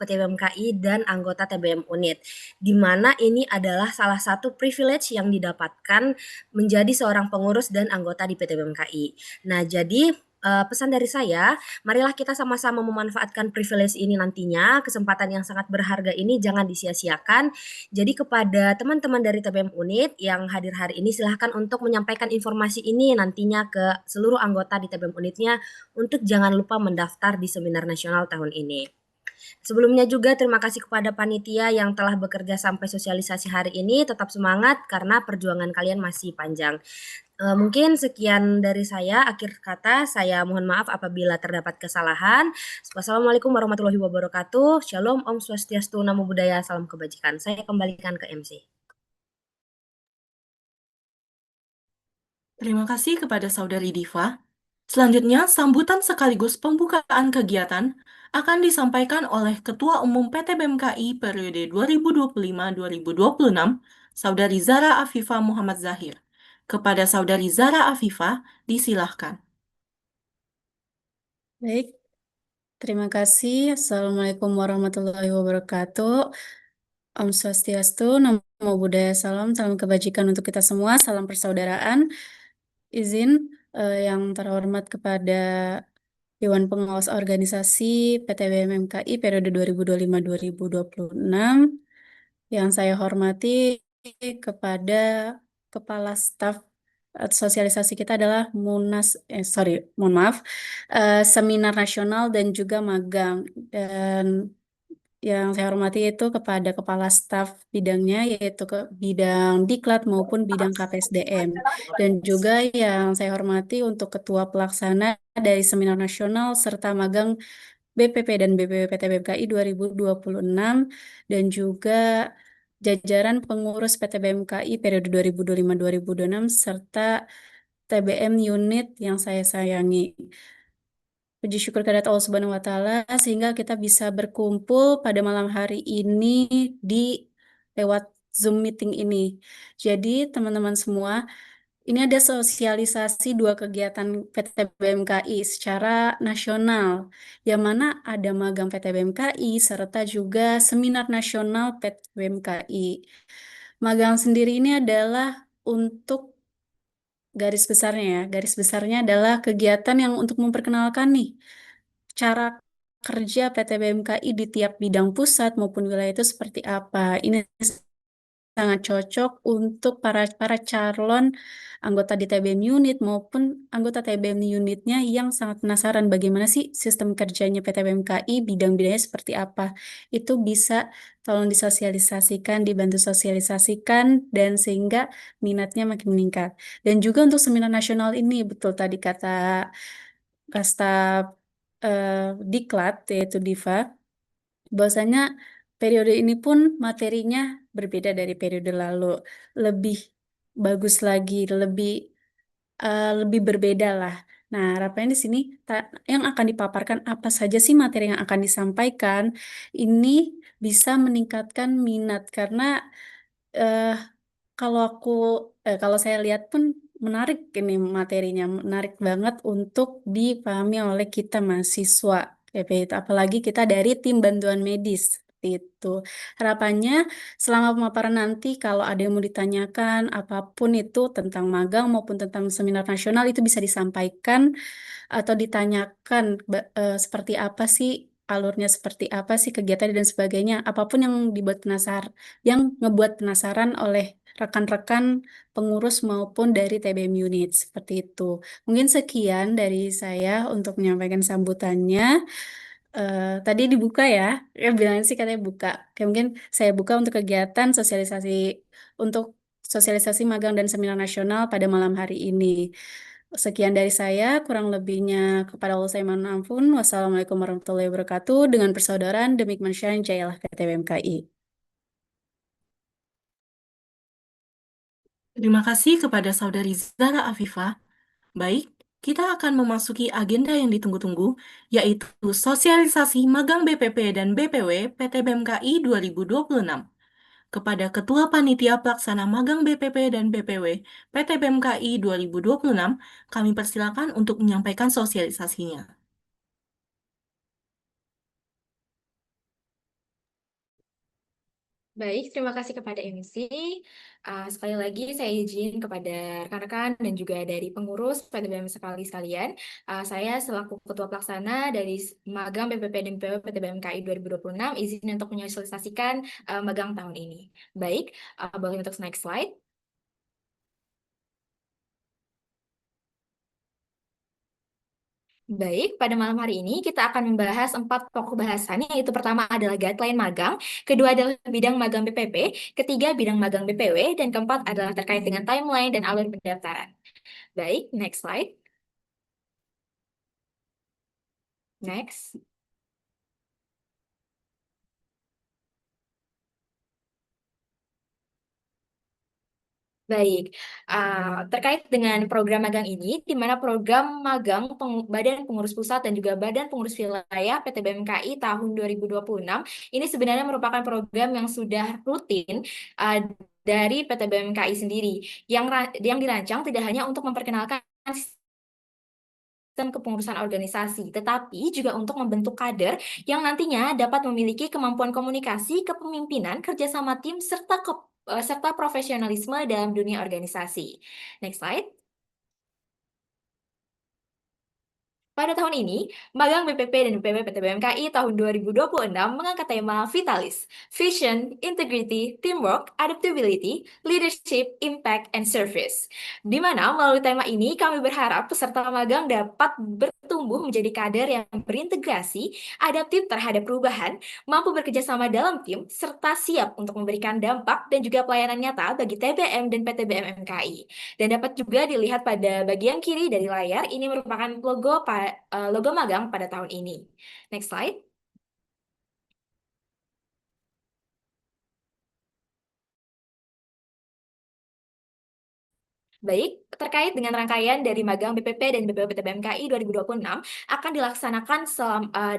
PTBMKI dan anggota TBM Unit, di mana ini adalah salah satu privilege yang didapatkan menjadi seorang pengurus dan anggota di PTBMKI. Nah, jadi pesan dari saya, marilah kita sama-sama memanfaatkan privilege ini nantinya, kesempatan yang sangat berharga ini jangan disia-siakan. Jadi kepada teman-teman dari TBM Unit yang hadir hari ini, silahkan untuk menyampaikan informasi ini nantinya ke seluruh anggota di TBM Unitnya untuk jangan lupa mendaftar di seminar nasional tahun ini. Sebelumnya juga terima kasih kepada panitia yang telah bekerja sampai sosialisasi hari ini. Tetap semangat karena perjuangan kalian masih panjang. Mungkin sekian dari saya. Akhir kata, saya mohon maaf apabila terdapat kesalahan. Wassalamualaikum warahmatullahi wabarakatuh. Shalom, Om Swastiastu, Namo Buddhaya, salam kebajikan. Saya kembalikan ke MC. Terima kasih kepada Saudari Diva. Selanjutnya, sambutan sekaligus pembukaan kegiatan akan disampaikan oleh Ketua Umum PT BMKI periode 2025-2026, Saudari Zahra Afifah Muhammad Zahir. Kepada Saudari Zahra Afifah, disilahkan. Baik, terima kasih. Assalamualaikum warahmatullahi wabarakatuh. Om Swastiastu, Namo Buddhaya, salam kebajikan untuk kita semua, salam persaudaraan. Izin yang terhormat kepada Dewan Pengawas Organisasi PTBM MKI periode 2025-2026. Yang saya hormati kepada Kepala Staf sosialisasi kita adalah Seminar Nasional dan juga magang. Dan yang saya hormati itu kepada Kepala Staf bidangnya, yaitu ke bidang Diklat maupun bidang KPSDM. Dan juga yang saya hormati untuk Ketua Pelaksana dari Seminar Nasional serta magang BPP dan BPW PTBMKI 2026, dan juga jajaran pengurus PTBMKI periode 2025-2026 serta TBM unit yang saya sayangi. Puji syukur kehadirat Allah Subhanahu wa Ta'ala sehingga kita bisa berkumpul pada malam hari ini di lewat Zoom meeting ini. Jadi teman-teman semua, ini ada sosialisasi dua kegiatan PTBMKI secara nasional, yang mana ada magang PTBMKI serta juga seminar nasional PTBMKI. Magang sendiri ini adalah untuk garis besarnya adalah kegiatan yang untuk memperkenalkan nih cara kerja PTBMKI di tiap bidang pusat maupun wilayah itu seperti apa. Ini sangat cocok untuk para calon anggota di TBM unit maupun anggota TBM unitnya yang sangat penasaran bagaimana sih sistem kerjanya PTBMKI, bidang-bidangnya seperti apa. Itu bisa tolong disosialisasikan, dibantu sosialisasikan, dan sehingga minatnya makin meningkat. Dan juga untuk seminar nasional ini, betul tadi kata Staf Diklat, yaitu Diva, bahwasanya periode ini pun materinya berbeda dari periode lalu, lebih bagus lagi, lebih berbeda lah. Nah, harapannya di sini yang akan dipaparkan apa saja sih materi yang akan disampaikan ini bisa meningkatkan minat karena eh, kalau saya lihat pun menarik ini materinya, menarik banget untuk dipahami oleh kita mahasiswa. Apalagi kita dari tim bantuan medis. Seperti itu. Harapannya selama pemaparan nanti kalau ada yang mau ditanyakan apapun itu tentang magang maupun tentang seminar nasional itu bisa disampaikan atau ditanyakan seperti apa sih alurnya, seperti apa sih kegiatan dan sebagainya. Apapun yang ngebuat penasaran oleh rekan-rekan pengurus maupun dari TBM unit seperti itu. Mungkin sekian dari saya untuk menyampaikan sambutannya. Tadi dibuka ya, bilang sih katanya buka. Oke, mungkin saya buka untuk kegiatan untuk sosialisasi magang dan seminar nasional pada malam hari ini. Sekian dari saya, kurang lebihnya kepada Allah saya mohon ampun. Wassalamualaikum warahmatullahi wabarakatuh. Dengan persaudaraan demi kemanusiaan Jayalah PTBMKI. Terima kasih kepada Saudari Zara Afifah. Baik, kita akan memasuki agenda yang ditunggu-tunggu, yaitu sosialisasi magang BPP dan BPW PTBMKI 2026. Kepada Ketua Panitia Pelaksana Magang BPP dan BPW PTBMKI 2026, kami persilakan untuk menyampaikan sosialisasinya. Baik, terima kasih kepada MC. Sekali lagi saya izin kepada rekan-rekan dan juga dari pengurus PTBM sekalian. Saya selaku Ketua Pelaksana dari Magang BPP dan BPW PTBMKI 2026 izin untuk menyosialisasikan magang tahun ini. Baik, boleh untuk next slide. Baik, pada malam hari ini kita akan membahas 4 pokok bahasan, yaitu pertama adalah guideline magang, kedua adalah bidang magang BPP, ketiga bidang magang BPW, dan keempat adalah terkait dengan timeline dan alur pendaftaran. Baik, next slide. Next. Baik, terkait dengan program magang ini, di mana program magang Badan Pengurus Pusat dan juga Badan Pengurus Wilayah PTBMKI tahun 2026, ini sebenarnya merupakan program yang sudah rutin dari PTBMKI sendiri, yang dirancang tidak hanya untuk memperkenalkan sistem kepengurusan organisasi, tetapi juga untuk membentuk kader yang nantinya dapat memiliki kemampuan komunikasi, kepemimpinan, kerjasama tim, serta profesionalisme dalam dunia organisasi. Next slide. Pada tahun ini, magang BPP dan BPW PTBMKI tahun 2026 mengangkat tema Vitalis, Vision, Integrity, Teamwork, Adaptability, Leadership, Impact, and Service. Di mana melalui tema ini kami berharap peserta magang dapat bertumbuh menjadi kader yang berintegrasi, adaptif terhadap perubahan, mampu bekerja sama dalam tim, serta siap untuk memberikan dampak dan juga pelayanan nyata bagi TBM dan PTBM MKI. Dan dapat juga dilihat pada bagian kiri dari layar, ini merupakan logo magang pada tahun ini. Next slide. Baik, terkait dengan rangkaian dari magang BPP dan BPW PTBMKI 2026 akan dilaksanakan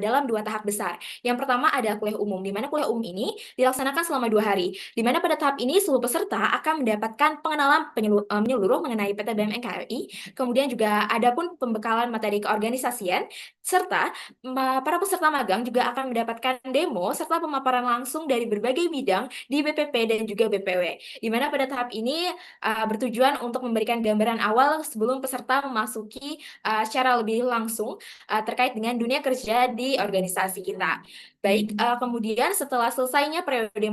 dalam 2 tahap besar. Yang pertama adalah kuliah umum, di mana kuliah umum ini dilaksanakan selama 2 hari, di mana pada tahap ini seluruh peserta akan mendapatkan pengenalan menyeluruh mengenai PTBM MKI, kemudian juga ada pun pembekalan materi keorganisasian, serta para peserta magang juga akan mendapatkan demo serta pemaparan langsung dari berbagai bidang di BPP dan juga BPW, di mana pada tahap ini bertujuan untuk memberikan gambaran awal sebelum peserta memasuki secara lebih langsung terkait dengan dunia kerja di organisasi kita. Baik, kemudian setelah selesainya periode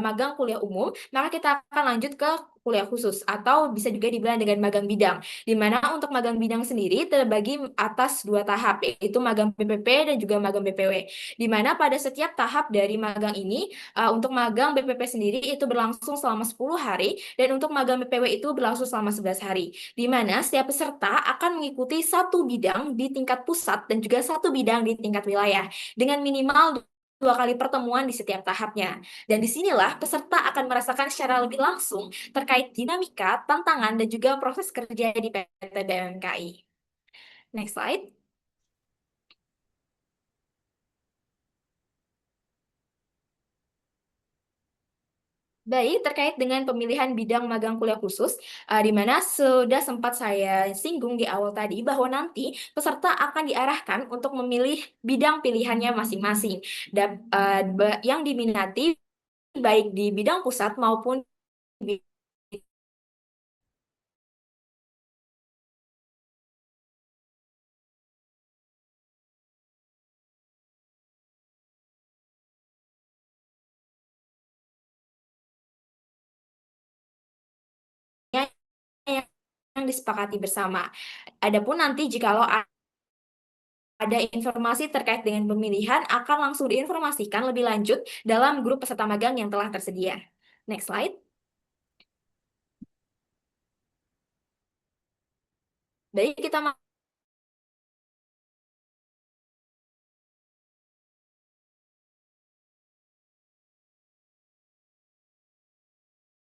magang kuliah umum, maka kita akan lanjut ke kuliah khusus atau bisa juga dibilang dengan magang bidang, di mana untuk magang bidang sendiri terbagi atas 2 tahap, yaitu magang BPP dan juga magang BPW, di mana pada setiap tahap dari magang ini, untuk magang BPP sendiri itu berlangsung selama 10 hari, dan untuk magang BPW itu berlangsung selama 11 hari, di mana setiap peserta akan mengikuti 1 bidang di tingkat pusat dan juga 1 bidang di tingkat wilayah, dengan minimal 2 kali pertemuan di setiap tahapnya. Dan disinilah peserta akan merasakan secara lebih langsung terkait dinamika, tantangan, dan juga proses kerja di PT BMKI. Next slide. Baik, terkait dengan pemilihan bidang magang kuliah khusus, di mana sudah sempat saya singgung di awal tadi bahwa nanti peserta akan diarahkan untuk memilih bidang pilihannya masing-masing, yang diminati baik di bidang pusat maupun di yang disepakati bersama. Adapun nanti jikalau ada informasi terkait dengan pemilihan akan langsung diinformasikan lebih lanjut dalam grup peserta magang yang telah tersedia. Next slide. Baik, kita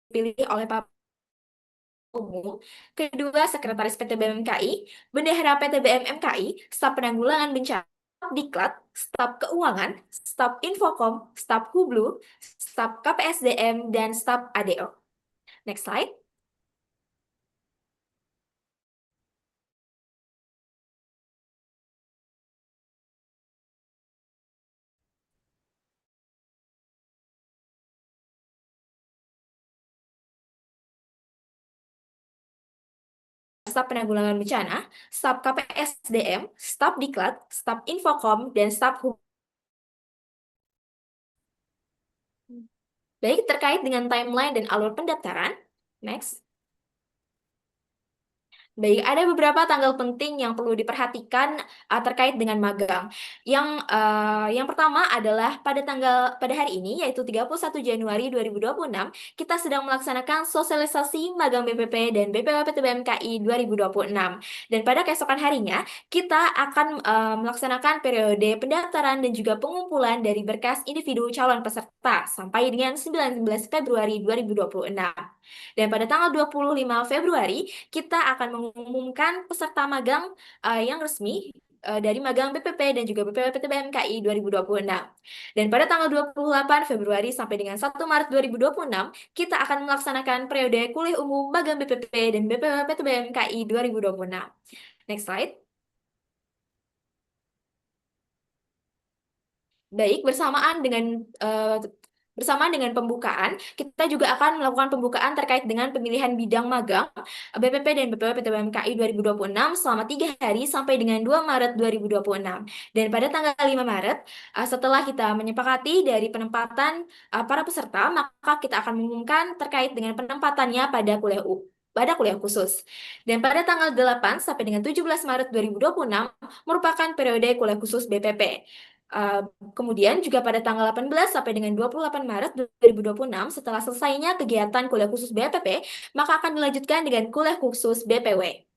pilih oleh Pak Umum, kedua Sekretaris PT BMKI, Bendahara PT BMMKI, Staf Penanggulangan Bencana, Staf Diklat, Staf Keuangan, Staf Infokom, Staf Hublu, Staf KPSDM, dan Staf ADO. Next slide. Staf Penanggulangan Bencana, Staf KPSDM, Staf Diklat, Staf Infokom, dan Staf Hublu. Baik, terkait dengan timeline dan alur pendaftaran. Next. Baik, ada beberapa tanggal penting yang perlu diperhatikan terkait dengan magang. Yang pertama adalah pada hari ini, yaitu 31 Januari 2026, kita sedang melaksanakan sosialisasi magang BPP dan BPW PT BMKI 2026. Dan pada keesokan harinya, kita akan melaksanakan periode pendaftaran dan juga pengumpulan dari berkas individu calon peserta sampai dengan 19 Februari 2026. Dan pada tanggal 25 Februari, kita akan mengumumkan peserta magang yang resmi dari magang BPP dan juga BPW PT BMKI 2026. Dan pada tanggal 28 Februari sampai dengan 1 Maret 2026, kita akan melaksanakan periode kuliah umum magang BPP dan BPW PT BMKI 2026. Next slide. Baik, bersamaan dengan pembukaan, kita juga akan melakukan pembukaan terkait dengan pemilihan bidang magang BPP dan BPW PT BMKI 2026 selama 3 hari sampai dengan 2 Maret 2026. Dan pada tanggal 5 Maret, setelah kita menyepakati dari penempatan para peserta, maka kita akan mengumumkan terkait dengan penempatannya pada kuliah khusus. Dan pada tanggal 8 sampai dengan 17 Maret 2026 merupakan periode kuliah khusus BPP. Kemudian juga pada tanggal 18 sampai dengan 28 Maret 2026, setelah selesainya kegiatan kuliah khusus BPP, maka akan dilanjutkan dengan kuliah khusus BPW.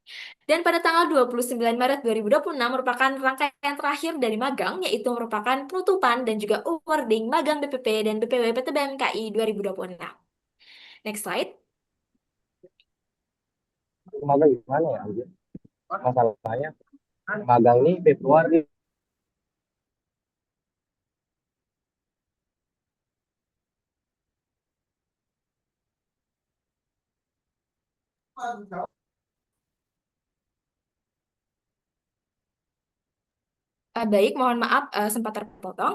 Dan pada tanggal 29 Maret 2026 merupakan rangkaian terakhir dari magang, yaitu merupakan penutupan dan juga awarding magang BPP dan BPW PT BMKI 2026. Next slide. Magang gimana ya, Anjir? Masalahnya magang nih Februari. Baik, mohon maaf sempat terpotong.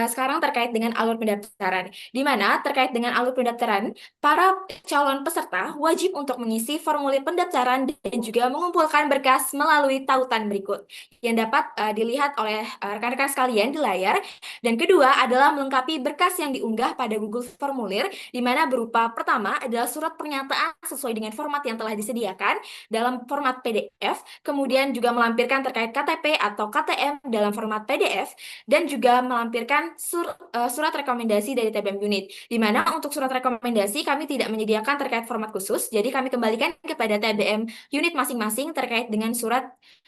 Sekarang terkait dengan alur pendaftaran, di mana terkait dengan alur pendaftaran, para calon peserta wajib untuk mengisi formulir pendaftaran dan juga mengumpulkan berkas melalui tautan berikut yang dapat dilihat oleh rekan-rekan sekalian di layar. Dan kedua adalah melengkapi berkas yang diunggah pada Google Formulir, di mana berupa pertama adalah surat pernyataan sesuai dengan format yang telah disediakan dalam format PDF, kemudian juga melampirkan terkait KTP atau KTM dalam format PDF, dan juga melampirkan surat rekomendasi dari TBM unit. Di mana untuk surat rekomendasi kami tidak menyediakan terkait format khusus, jadi kami kembalikan kepada TBM unit masing-masing terkait dengan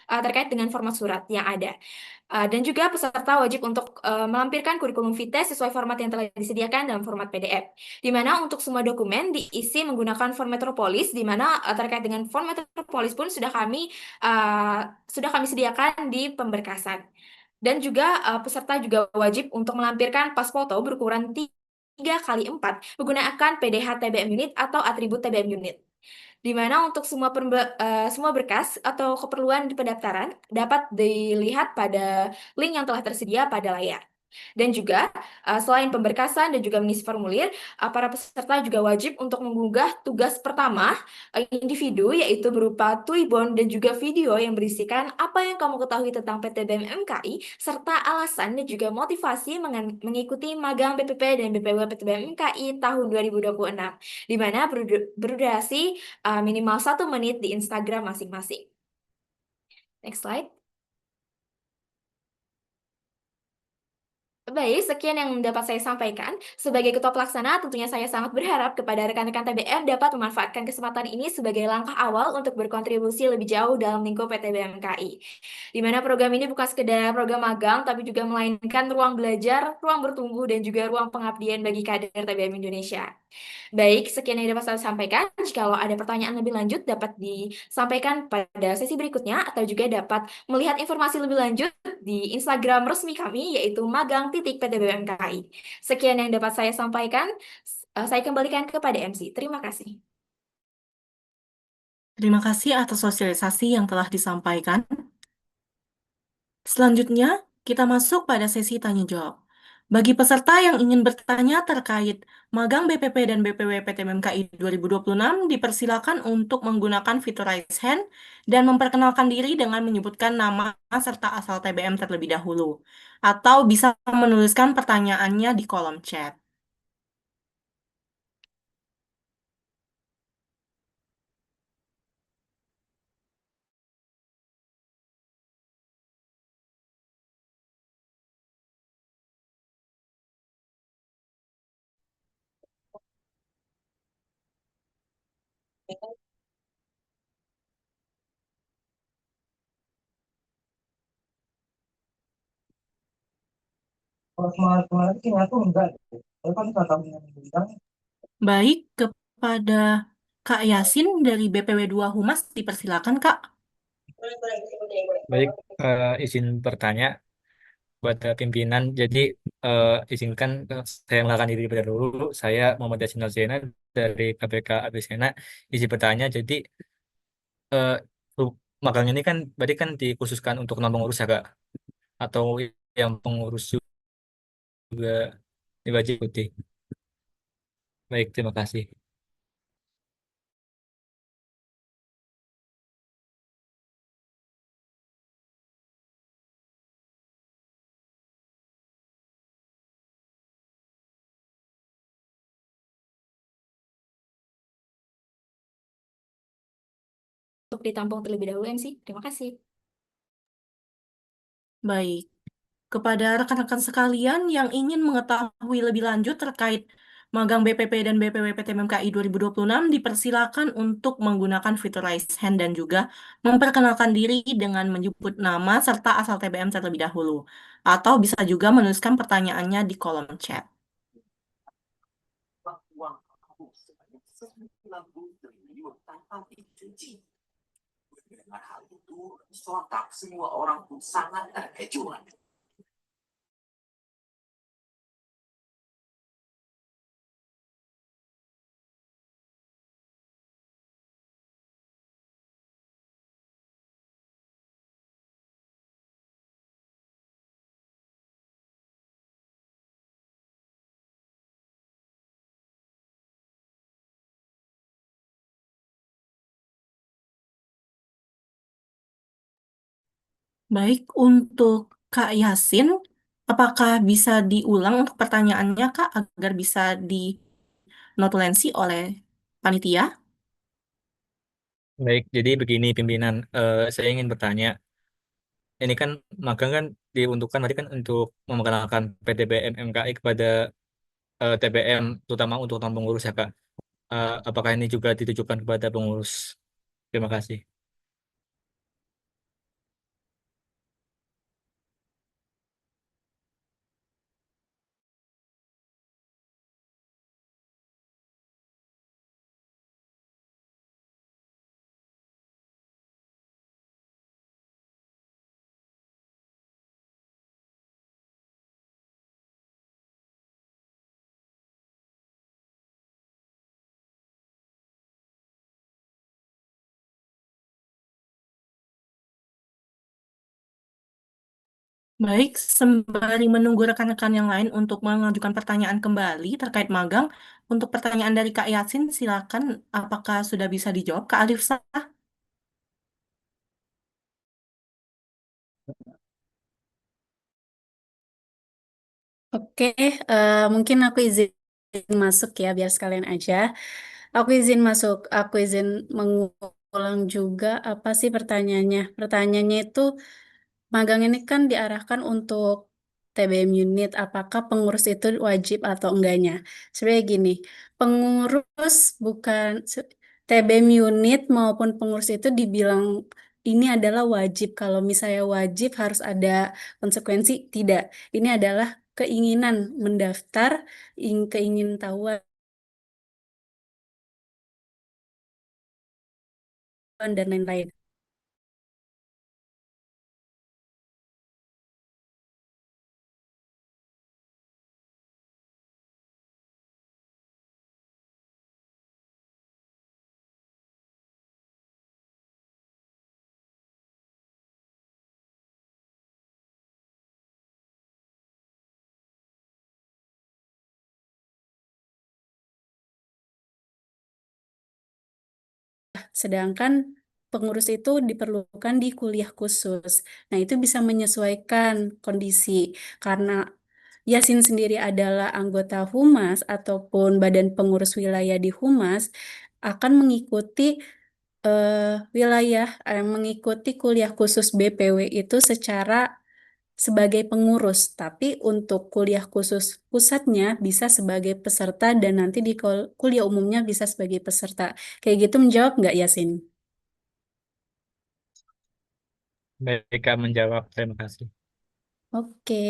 terkait dengan format surat yang ada. Dan juga peserta wajib untuk melampirkan kurikulum vitae sesuai format yang telah disediakan dalam format PDF. Di mana untuk semua dokumen diisi menggunakan form Metropolis, di mana terkait dengan form Metropolis pun sudah kami sediakan di pemberkasan. Dan juga peserta juga wajib untuk melampirkan pas foto berukuran 3x4 menggunakan PDH TBM unit atau atribut TBM unit. Di mana untuk semua berkas atau keperluan di pendaftaran dapat dilihat pada link yang telah tersedia pada layar. Dan juga selain pemberkasan dan juga mengisi formulir, para peserta juga wajib untuk mengunggah tugas pertama individu, yaitu berupa tuibon dan juga video yang berisikan apa yang kamu ketahui tentang PTBM MKI, serta alasan dan juga motivasi mengikuti magang BPP dan BPW PTBM MKI tahun 2026, di mana berdurasi minimal 1 menit di Instagram masing-masing. Next slide. Baik, sekian yang dapat saya sampaikan. Sebagai Ketua Pelaksana, tentunya saya sangat berharap kepada rekan-rekan TBM dapat memanfaatkan kesempatan ini sebagai langkah awal untuk berkontribusi lebih jauh dalam lingkup PTBM KI. Di mana program ini bukan sekedar program magang, tapi juga melainkan ruang belajar, ruang bertumbuh, dan juga ruang pengabdian bagi kader TBM Indonesia. Baik, sekian yang dapat saya sampaikan. Jika ada pertanyaan lebih lanjut, dapat disampaikan pada sesi berikutnya, atau juga dapat melihat informasi lebih lanjut di Instagram resmi kami, yaitu magang.ptbmki. Sekian yang dapat saya sampaikan. Saya kembalikan kepada MC. Terima kasih. Terima kasih atas sosialisasi yang telah disampaikan. Selanjutnya, kita masuk pada sesi tanya jawab. Bagi peserta yang ingin bertanya terkait magang BPP dan BPW PTBMKI 2026, dipersilakan untuk menggunakan fitur Raise Hand dan memperkenalkan diri dengan menyebutkan nama serta asal TBM terlebih dahulu. Atau bisa menuliskan pertanyaannya di kolom chat. Baik, kepada Kak Yasin dari BPW 2 Humas, dipersilakan Kak. Baik, izin bertanya buat pimpinan. Jadi izinkan saya mengenalkan diri terlebih dahulu. Saya Muhammad Yasin Alzena dari KPK Abisena. Izin bertanya, jadi eh, magang ini kan berarti kan dikhususkan untuk non pengurus ya Kak? Atau yang pengurus juga diwajib ikuti? Baik, terima kasih. Untuk ditampung terlebih dahulu, MC. Terima kasih. Baik. Kepada rekan-rekan sekalian yang ingin mengetahui lebih lanjut terkait magang BPP dan BPW PTBMKI 2026, dipersilakan untuk menggunakan fitur Raise Hand dan juga memperkenalkan diri dengan menyebut nama serta asal TBM terlebih dahulu. Atau bisa juga menuliskan pertanyaannya di kolom chat. Dengan hal itu, sontak semua orang pun sangat terkejut. Baik, untuk Kak Yasin, apakah bisa diulang untuk pertanyaannya, Kak, agar bisa dinotulensi oleh panitia? Baik, jadi begini pimpinan, saya ingin bertanya, ini kan magang kan diuntukkan tadi kan untuk memperkenalkan PTBM MKI kepada TBM, terutama untuk tahun pengurus ya Kak. Apakah ini juga ditujukan kepada pengurus? Terima kasih. Baik, sembari menunggu rekan-rekan yang lain untuk mengajukan pertanyaan kembali terkait magang, untuk pertanyaan dari Kak Yasin, silakan apakah sudah bisa dijawab, Kak Alifsa? Oke, mungkin aku izin masuk ya, biar sekalian aja. Aku izin mengulang juga apa sih pertanyaannya. Pertanyaannya itu, magang ini kan diarahkan untuk TBM unit, apakah pengurus itu wajib atau enggaknya? Sebenarnya gini, pengurus bukan, TBM unit maupun pengurus itu dibilang ini adalah wajib. Kalau misalnya wajib harus ada konsekuensi, tidak. Ini adalah keinginan mendaftar, keingintahuan dan lain-lain. Sedangkan pengurus itu diperlukan di kuliah khusus. Nah, itu bisa menyesuaikan kondisi karena Yasin sendiri adalah anggota Humas ataupun Badan Pengurus Wilayah di Humas akan mengikuti mengikuti kuliah khusus BPW itu secara sebagai pengurus, tapi untuk kuliah khusus pusatnya bisa sebagai peserta dan nanti di kuliah umumnya bisa sebagai peserta. Kayak gitu menjawab nggak Yasin? Baik Kak menjawab, terima kasih. Oke.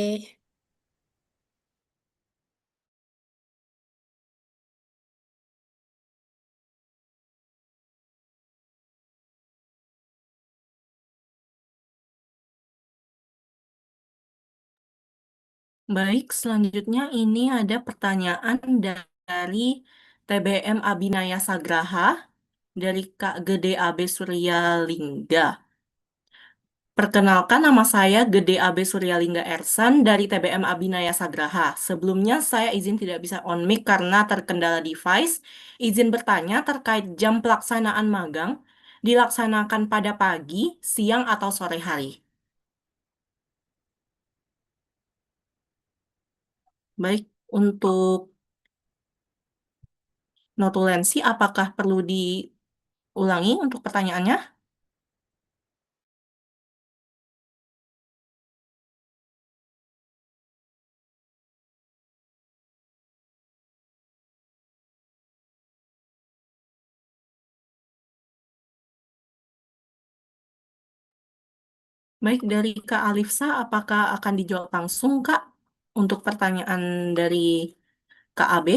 Baik, selanjutnya ini ada pertanyaan dari TBM Abinaya Sagraha dari Kak Gede AB Surya Lingga. Perkenalkan, nama saya Gede AB Suryalingga Ersan dari TBM Abinaya Sagraha. Sebelumnya saya izin tidak bisa on mic karena terkendala device. Izin bertanya terkait jam pelaksanaan magang dilaksanakan pada pagi, siang, atau sore hari. Baik, untuk notulensi apakah perlu diulangi untuk pertanyaannya? Baik, dari Kak Alifsa, apakah akan dijawab langsung, Kak, untuk pertanyaan dari Kak AB,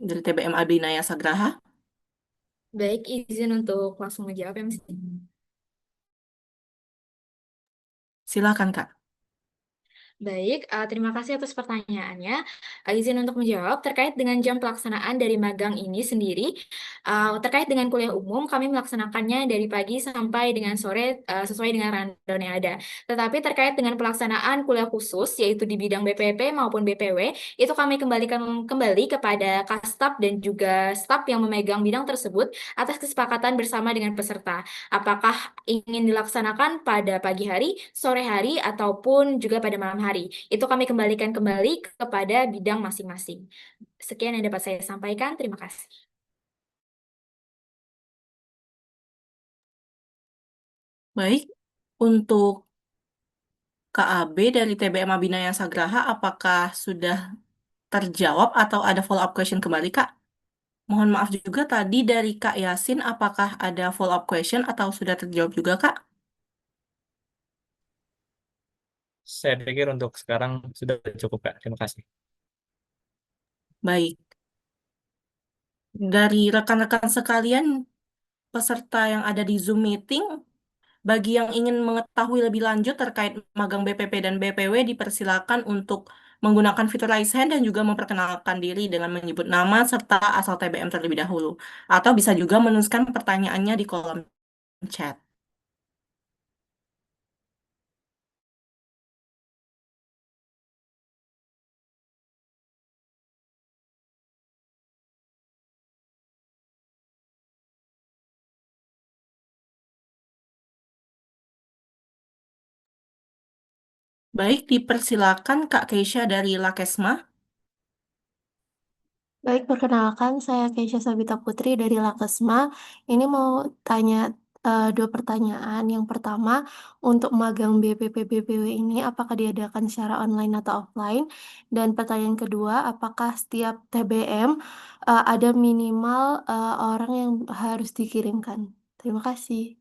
dari TBM Abinaya Sagraha? Baik, izin untuk langsung menjawab ya, Mas. Silakan, Kak. Baik, terima kasih atas pertanyaannya. Izin untuk menjawab terkait dengan jam pelaksanaan dari magang ini sendiri. Terkait dengan kuliah umum, kami melaksanakannya dari pagi sampai dengan sore sesuai dengan rundown yang ada. Tetapi terkait dengan pelaksanaan kuliah khusus, yaitu di bidang BPP maupun BPW, itu kami kembalikan kembali kepada Kastap dan juga staf yang memegang bidang tersebut atas kesepakatan bersama dengan peserta. Apakah ingin dilaksanakan pada pagi hari, sore hari, ataupun juga pada malam hari. Itu kami kembalikan kembali kepada bidang masing-masing. Sekian yang dapat saya sampaikan. Terima kasih. Baik, untuk KAB dari TBM Abinaya Sagraha, apakah sudah terjawab atau ada follow up question kembali, Kak? Mohon maaf juga tadi dari Kak Yasin, apakah ada follow up question atau sudah terjawab juga, Kak? Saya pikir untuk sekarang sudah cukup, Kak. Terima kasih. Baik. Dari rekan-rekan sekalian, peserta yang ada di Zoom meeting, bagi yang ingin mengetahui lebih lanjut terkait magang BPP dan BPW, dipersilakan untuk menggunakan fitur raise hand dan juga memperkenalkan diri dengan menyebut nama serta asal TBM terlebih dahulu. Atau bisa juga menuliskan pertanyaannya di kolom chat. Baik, dipersilakan Kak Keisha dari Lakesma. Baik, perkenalkan saya Keisha Sabita Putri dari Lakesma. Ini mau tanya dua pertanyaan. Yang pertama, untuk magang BPP BPW ini apakah diadakan secara online atau offline? Dan pertanyaan kedua, apakah setiap TBM ada minimal orang yang harus dikirimkan? Terima kasih.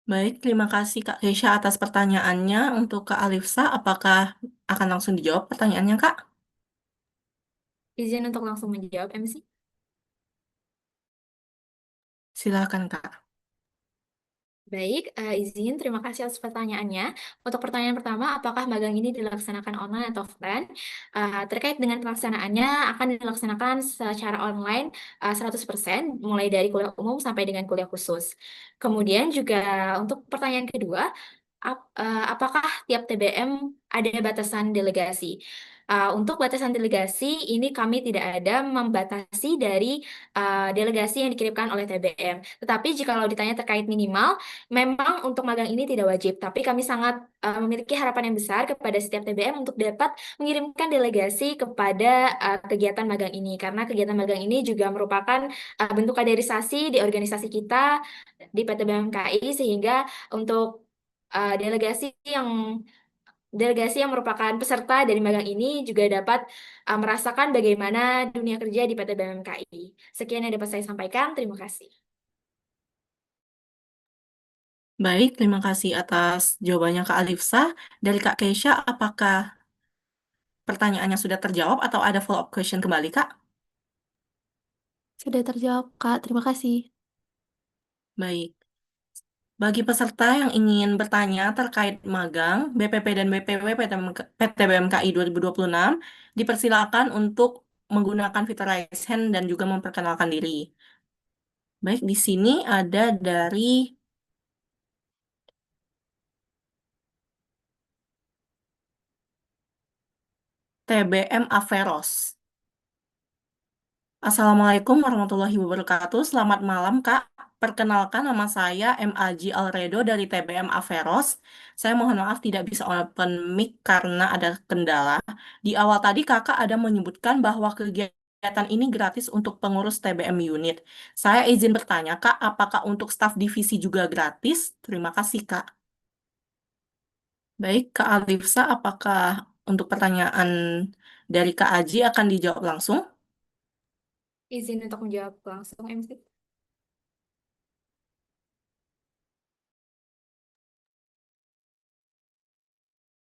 Baik, terima kasih Kak Keisha atas pertanyaannya. Untuk Kak Alifsa, apakah akan langsung dijawab pertanyaannya, Kak? Izin untuk langsung menjawab, MC. Silakan, Kak. Baik, izin. Terima kasih atas pertanyaannya. Untuk pertanyaan pertama, apakah magang ini dilaksanakan online atau offline? Terkait dengan pelaksanaannya, akan dilaksanakan secara online 100%, mulai dari kuliah umum sampai dengan kuliah khusus. Kemudian juga untuk pertanyaan kedua, apakah tiap TBM ada batasan delegasi? Untuk batasan delegasi, ini kami tidak ada membatasi dari delegasi yang dikirimkan oleh TBM. Tetapi jika ditanya terkait minimal, memang untuk magang ini tidak wajib, tapi kami sangat memiliki harapan yang besar kepada setiap TBM untuk dapat mengirimkan delegasi kepada kegiatan magang ini, karena kegiatan magang ini juga merupakan bentuk kaderisasi di organisasi kita di PTBMKI, sehingga untuk delegasi yang merupakan peserta dari magang ini juga dapat merasakan bagaimana dunia kerja di PT BMKI. Sekian yang dapat saya sampaikan. Terima kasih. Baik, terima kasih atas jawabannya Kak Alifsa. Dari Kak Keisha, apakah pertanyaannya sudah terjawab atau ada follow up question kembali, Kak? Sudah terjawab, Kak. Terima kasih. Baik. Bagi peserta yang ingin bertanya terkait magang, BPP dan BPW PT BMKI 2026, dipersilakan untuk menggunakan fitur raise hand dan juga memperkenalkan diri. Baik, di sini ada dari TBM Averos. Assalamualaikum warahmatullahi wabarakatuh. Selamat malam, Kak. Perkenalkan, nama saya MAG Alredo dari TBM Averos. Saya mohon maaf tidak bisa open mic karena ada kendala. Di awal tadi Kakak ada menyebutkan bahwa kegiatan ini gratis untuk pengurus TBM unit. Saya izin bertanya, Kak, apakah untuk staf divisi juga gratis? Terima kasih, Kak. Baik, Kak Alifsa, apakah untuk pertanyaan dari Kak Aji akan dijawab langsung? Izin untuk menjawab langsung, MC.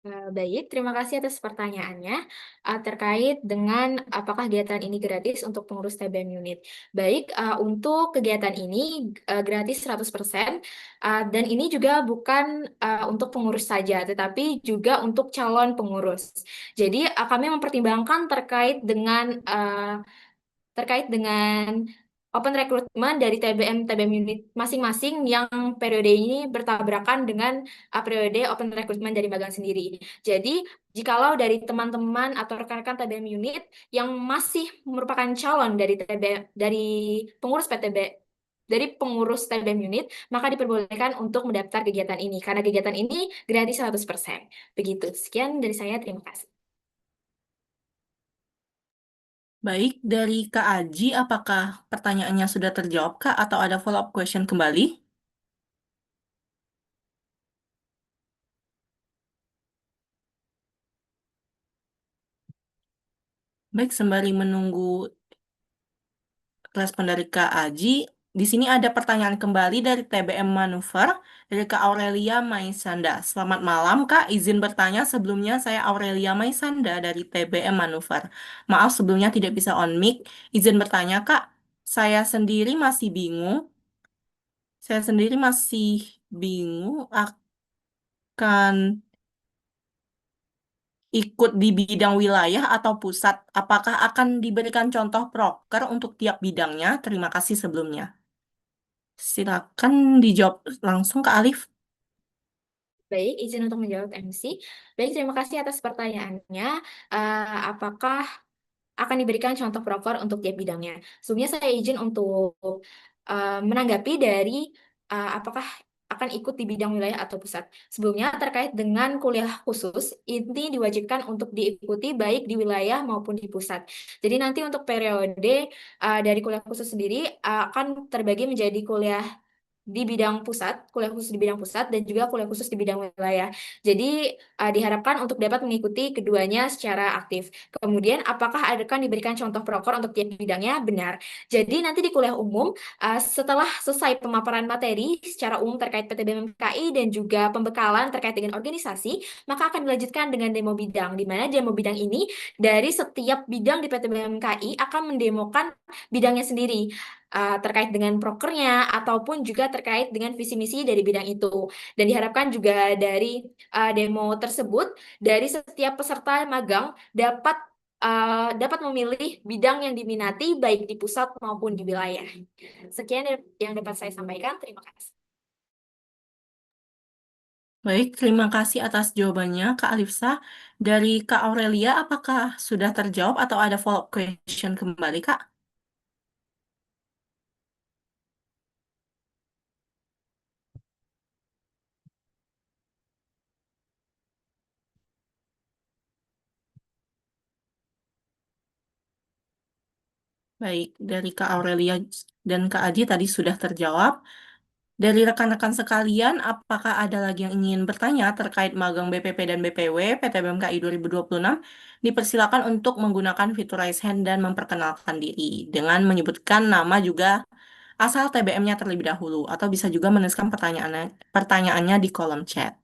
Baik, terima kasih atas pertanyaannya terkait dengan apakah kegiatan ini gratis untuk pengurus TBM unit. Baik, untuk kegiatan ini gratis 100%, dan ini juga bukan untuk pengurus saja, tetapi juga untuk calon pengurus. Jadi kami mempertimbangkan terkait dengan open recruitment dari TBM unit masing-masing yang periode ini bertabrakan dengan periode open recruitment dari magang sendiri. Jadi, jikalau dari teman-teman atau rekan-rekan TBM unit yang masih merupakan calon dari pengurus PTB dari pengurus TBM unit, maka diperbolehkan untuk mendaftar kegiatan ini karena kegiatan ini gratis 100%. Begitu. Sekian dari saya, terima kasih. Baik, dari Kak Aji, apakah pertanyaannya sudah terjawab, Kak, atau ada follow-up question kembali? Baik, sembari menunggu respon dari Kak Aji, di sini ada pertanyaan kembali dari TBM Manuver, dari Kak Aurelia Maisanda. Selamat malam, Kak. Izin bertanya, sebelumnya saya Aurelia Maisanda dari TBM Manuver. Maaf sebelumnya tidak bisa on mic. Izin bertanya, Kak. Saya sendiri masih bingung akan ikut di bidang wilayah atau pusat. Apakah akan diberikan contoh proker untuk tiap bidangnya? Terima kasih sebelumnya. Silakan dijawab langsung Kak Alif. Baik, izin untuk menjawab MC. Baik, terima kasih atas pertanyaannya. Apakah akan diberikan contoh proker untuk tiap bidangnya? Sebelumnya saya izin untuk menanggapi dari apakah akan ikut di bidang wilayah atau pusat. Sebelumnya terkait dengan kuliah khusus, ini diwajibkan untuk diikuti baik di wilayah maupun di pusat. Jadi nanti untuk periode dari kuliah khusus sendiri akan terbagi menjadi kuliah khusus di bidang pusat, dan juga kuliah khusus di bidang wilayah. Jadi diharapkan untuk dapat mengikuti keduanya secara aktif. Kemudian apakah akan diberikan contoh proker untuk tiap bidangnya? Benar. Jadi nanti di kuliah umum, setelah selesai pemaparan materi secara umum terkait PTBM-MKI dan juga pembekalan terkait dengan organisasi, maka akan dilanjutkan dengan demo bidang, di mana demo bidang ini dari setiap bidang di PTBM-MKI akan mendemokan bidangnya sendiri terkait dengan prokernya ataupun juga terkait dengan visi misi dari bidang itu. Dan diharapkan juga dari demo tersebut, dari setiap peserta magang dapat memilih bidang yang diminati baik di pusat maupun di wilayah. Sekian yang dapat saya sampaikan. Terima kasih. Baik, terima kasih atas jawabannya Kak Alifsa. Dari Kak Aurelia, apakah sudah terjawab atau ada follow-up question kembali Kak? Baik, dari Kak Aurelia dan Kak Aji tadi sudah terjawab. Dari rekan-rekan sekalian, apakah ada lagi yang ingin bertanya terkait magang BPP dan BPW PTBMKI 2026? Dipersilakan untuk menggunakan fitur raise hand dan memperkenalkan diri dengan menyebutkan nama juga asal TBM-nya terlebih dahulu, atau bisa juga menuliskan pertanyaannya di kolom chat.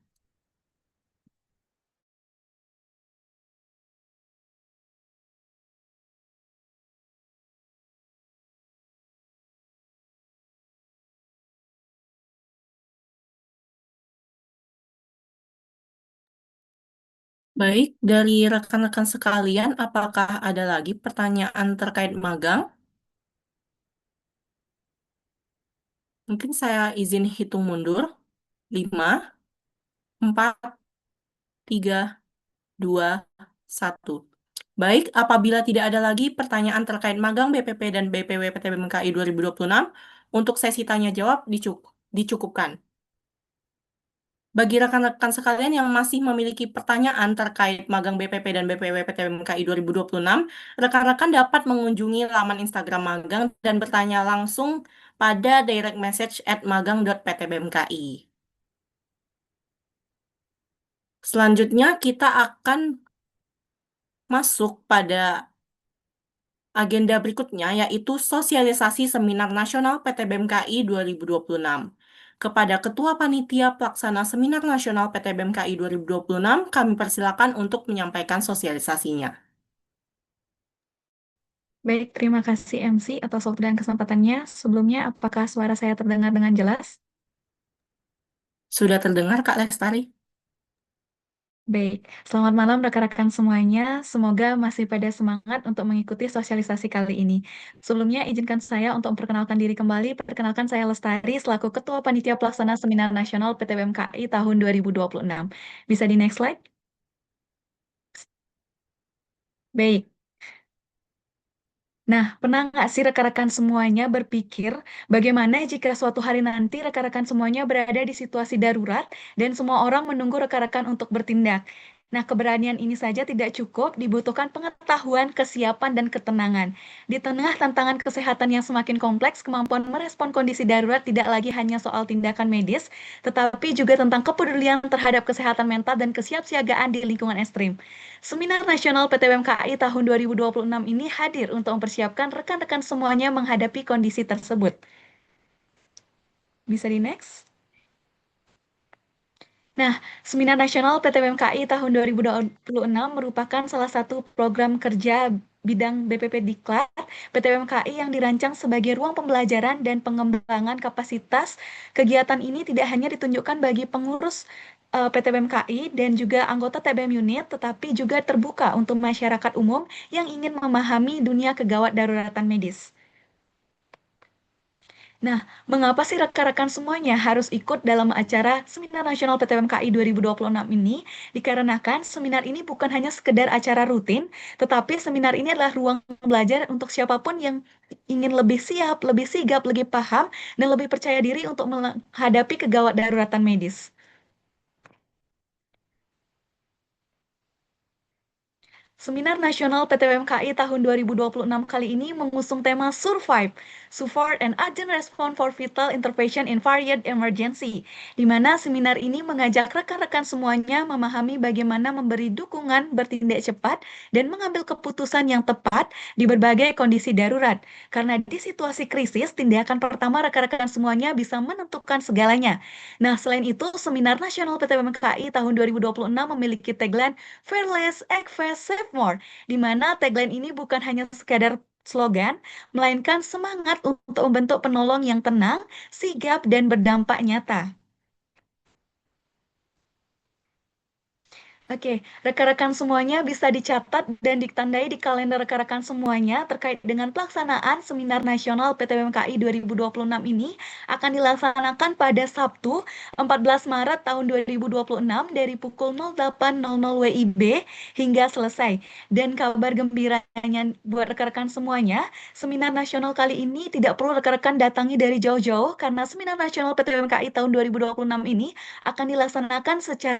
Baik, dari rekan-rekan sekalian, apakah ada lagi pertanyaan terkait magang? Mungkin saya izin hitung mundur. 5, 4, 3, 2, 1. Baik, apabila tidak ada lagi pertanyaan terkait magang BPP dan BPW PTBMKI 2026, untuk sesi tanya jawab dicukupkan. Bagi rekan-rekan sekalian yang masih memiliki pertanyaan terkait magang BPP dan BPW PTBMKI 2026, rekan-rekan dapat mengunjungi laman Instagram magang dan bertanya langsung pada direct message @magang.ptbmki. Selanjutnya, kita akan masuk pada agenda berikutnya, yaitu sosialisasi Seminar Nasional PTBMKI 2026. Kepada Ketua Panitia Pelaksana Seminar Nasional PTBMKI 2026, kami persilakan untuk menyampaikan sosialisasinya. Baik, terima kasih MC atas waktu dan kesempatannya. Sebelumnya, apakah suara saya terdengar dengan jelas? Sudah terdengar, Kak Lestari? Baik, selamat malam rekan-rekan semuanya. Semoga masih pada semangat untuk mengikuti sosialisasi kali ini. Sebelumnya, izinkan saya untuk memperkenalkan diri kembali. Perkenalkan saya Lestari selaku Ketua Panitia Pelaksana Seminar Nasional PTBMKI tahun 2026. Bisa di next slide? Baik. Nah, pernah nggak sih rekan-rekan semuanya berpikir bagaimana jika suatu hari nanti rekan-rekan semuanya berada di situasi darurat dan semua orang menunggu rekan-rekan untuk bertindak? Nah, keberanian ini saja tidak cukup, dibutuhkan pengetahuan, kesiapan, dan ketenangan. Di tengah tantangan kesehatan yang semakin kompleks, kemampuan merespon kondisi darurat tidak lagi hanya soal tindakan medis, tetapi juga tentang kepedulian terhadap kesehatan mental dan kesiapsiagaan di lingkungan ekstrim. Seminar Nasional PTBMKI tahun 2026 ini hadir untuk mempersiapkan rekan-rekan semuanya menghadapi kondisi tersebut. Bisa di next? Nah, Seminar Nasional PTBMKI tahun 2026 merupakan salah satu program kerja bidang BPP Diklat PTBMKI yang dirancang sebagai ruang pembelajaran dan pengembangan kapasitas. Kegiatan ini tidak hanya ditunjukkan bagi pengurus PTBMKI dan juga anggota TBM unit, tetapi juga terbuka untuk masyarakat umum yang ingin memahami dunia kegawat daruratan medis. Nah, mengapa sih rekan-rekan semuanya harus ikut dalam acara Seminar Nasional PTBMKI 2026 ini? Dikarenakan seminar ini bukan hanya sekedar acara rutin, tetapi seminar ini adalah ruang belajar untuk siapapun yang ingin lebih siap, lebih sigap, lebih paham, dan lebih percaya diri untuk menghadapi kegawat daruratan medis. Seminar Nasional PTBMKI tahun 2026 kali ini mengusung tema Survive, Support and Urgent Response for Vital Intervention in Varied Emergency, di mana seminar ini mengajak rekan-rekan semuanya memahami bagaimana memberi dukungan, bertindak cepat, dan mengambil keputusan yang tepat di berbagai kondisi darurat. Karena di situasi krisis, tindakan pertama rekan-rekan semuanya bisa menentukan segalanya. Nah, selain itu, Seminar Nasional PTBMKI tahun 2026 memiliki tagline Fearless, Act Fast, Save More, di mana tagline ini bukan hanya sekadar slogan, melainkan semangat untuk membentuk penolong yang tenang, sigap, dan berdampak nyata. Oke, rekan-rekan semuanya bisa dicatat dan ditandai di kalender rekan-rekan semuanya terkait dengan pelaksanaan Seminar Nasional PTBMKI 2026 ini akan dilaksanakan pada Sabtu 14 Maret tahun 2026 dari pukul 08.00 WIB hingga selesai. Dan kabar gembiranya buat rekan-rekan semuanya, Seminar Nasional kali ini tidak perlu rekan-rekan datangi dari jauh-jauh karena Seminar Nasional PTBMKI tahun 2026 ini akan dilaksanakan secara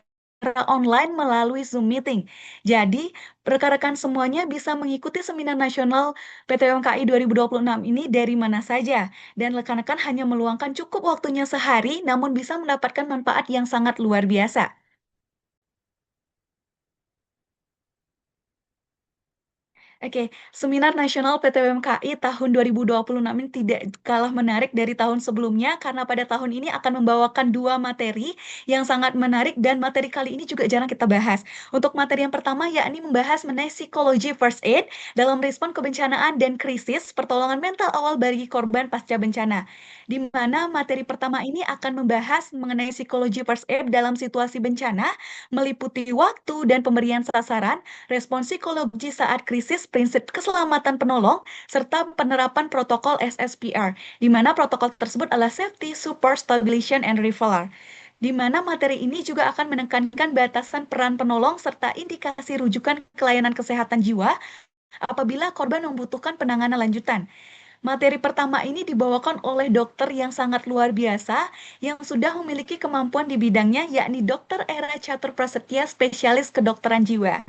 online melalui Zoom meeting. Jadi, rekan-rekan semuanya bisa mengikuti Seminar Nasional PTBMKI 2026 ini dari mana saja. Dan rekan-rekan hanya meluangkan cukup waktunya sehari, namun bisa mendapatkan manfaat yang sangat luar biasa. Oke, Seminar Nasional PTBMKI tahun 2026 ini tidak kalah menarik dari tahun sebelumnya karena pada tahun ini akan membawakan dua materi yang sangat menarik dan materi kali ini juga jarang kita bahas. Untuk materi yang pertama yakni membahas mengenai psikologi first aid dalam respon kebencanaan dan krisis pertolongan mental awal bagi korban pasca bencana. Di mana materi pertama ini akan membahas mengenai psikologi first aid dalam situasi bencana, meliputi waktu dan pemberian sasaran, respon psikologi saat krisis, prinsip keselamatan penolong, serta penerapan protokol SSPR, di mana protokol tersebut adalah Safety, Support, Stabilization, and Referral. Di mana materi ini juga akan menekankan batasan peran penolong serta indikasi rujukan pelayanan kesehatan jiwa apabila korban membutuhkan penanganan lanjutan. Materi pertama ini dibawakan oleh dokter yang sangat luar biasa yang sudah memiliki kemampuan di bidangnya yakni Dr. Era Catur Prasetya, spesialis kedokteran jiwa.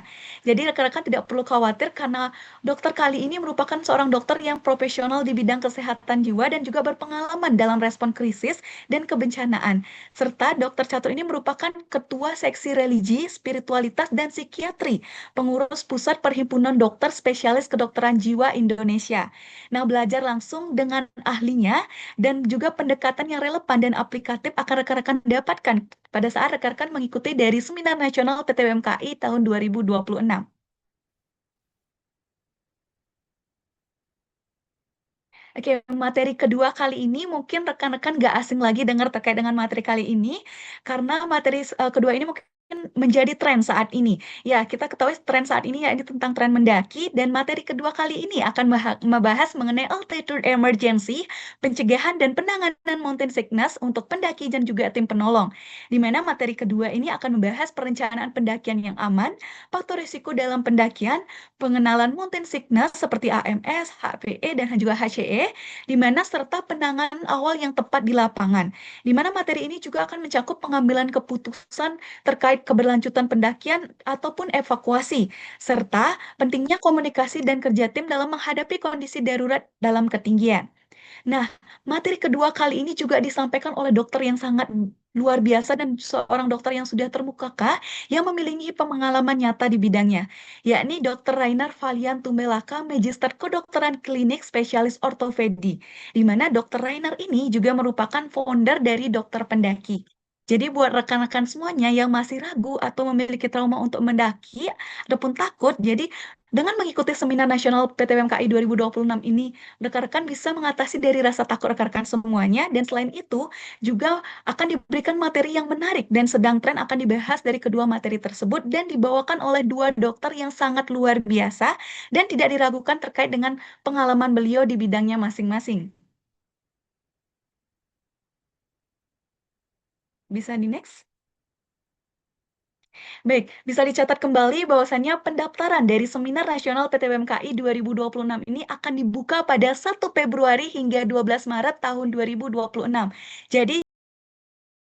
Jadi rekan-rekan tidak perlu khawatir karena dokter kali ini merupakan seorang dokter yang profesional di bidang kesehatan jiwa dan juga berpengalaman dalam respon krisis dan kebencanaan. Serta Dr. Catur ini merupakan ketua seksi religi, spiritualitas, dan psikiatri, pengurus pusat Perhimpunan Dokter Spesialis Kedokteran Jiwa Indonesia. Nah, belajar belajar langsung dengan ahlinya dan juga pendekatan yang relevan dan aplikatif akan rekan-rekan dapatkan pada saat rekan-rekan mengikuti dari Seminar Nasional PTBMKI tahun 2026. Oke, materi kedua kali ini mungkin rekan-rekan nggak asing lagi dengar terkait dengan materi kali ini, karena materi kedua ini mungkin menjadi tren saat ini. Ya, kita ketahui tren saat ini ya ini tentang tren mendaki, dan materi kedua kali ini akan membahas mengenai altitude emergency, pencegahan dan penanganan mountain sickness untuk pendaki dan juga tim penolong. Di mana materi kedua ini akan membahas perencanaan pendakian yang aman, faktor risiko dalam pendakian, pengenalan mountain sickness seperti AMS, HPE, dan juga HCE, di mana serta penanganan awal yang tepat di lapangan. Di mana materi ini juga akan mencakup pengambilan keputusan terkait keberlanjutan pendakian ataupun evakuasi, serta pentingnya komunikasi dan kerja tim dalam menghadapi kondisi darurat dalam ketinggian. Nah, materi kedua kali ini juga disampaikan oleh dokter yang sangat luar biasa dan seorang dokter yang sudah termukakah yang memiliki pengalaman nyata di bidangnya, yakni Dr. Rainer Valian Tumbelaka, Magister Kedokteran Klinik Spesialis Ortopedi, di mana Dr. Rainer ini juga merupakan founder dari Dokter Pendaki. Jadi buat rekan-rekan semuanya yang masih ragu atau memiliki trauma untuk mendaki ataupun takut, jadi dengan mengikuti Seminar Nasional PTBMKI 2026 ini, rekan-rekan bisa mengatasi dari rasa takut rekan-rekan semuanya, dan selain itu juga akan diberikan materi yang menarik dan sedang tren akan dibahas dari kedua materi tersebut dan dibawakan oleh dua dokter yang sangat luar biasa dan tidak diragukan terkait dengan pengalaman beliau di bidangnya masing-masing. Bisa di next? Baik, bisa dicatat kembali bahwasannya pendaftaran dari Seminar Nasional PTBMKI 2026 ini akan dibuka pada 1 Februari hingga 12 Maret tahun 2026. Jadi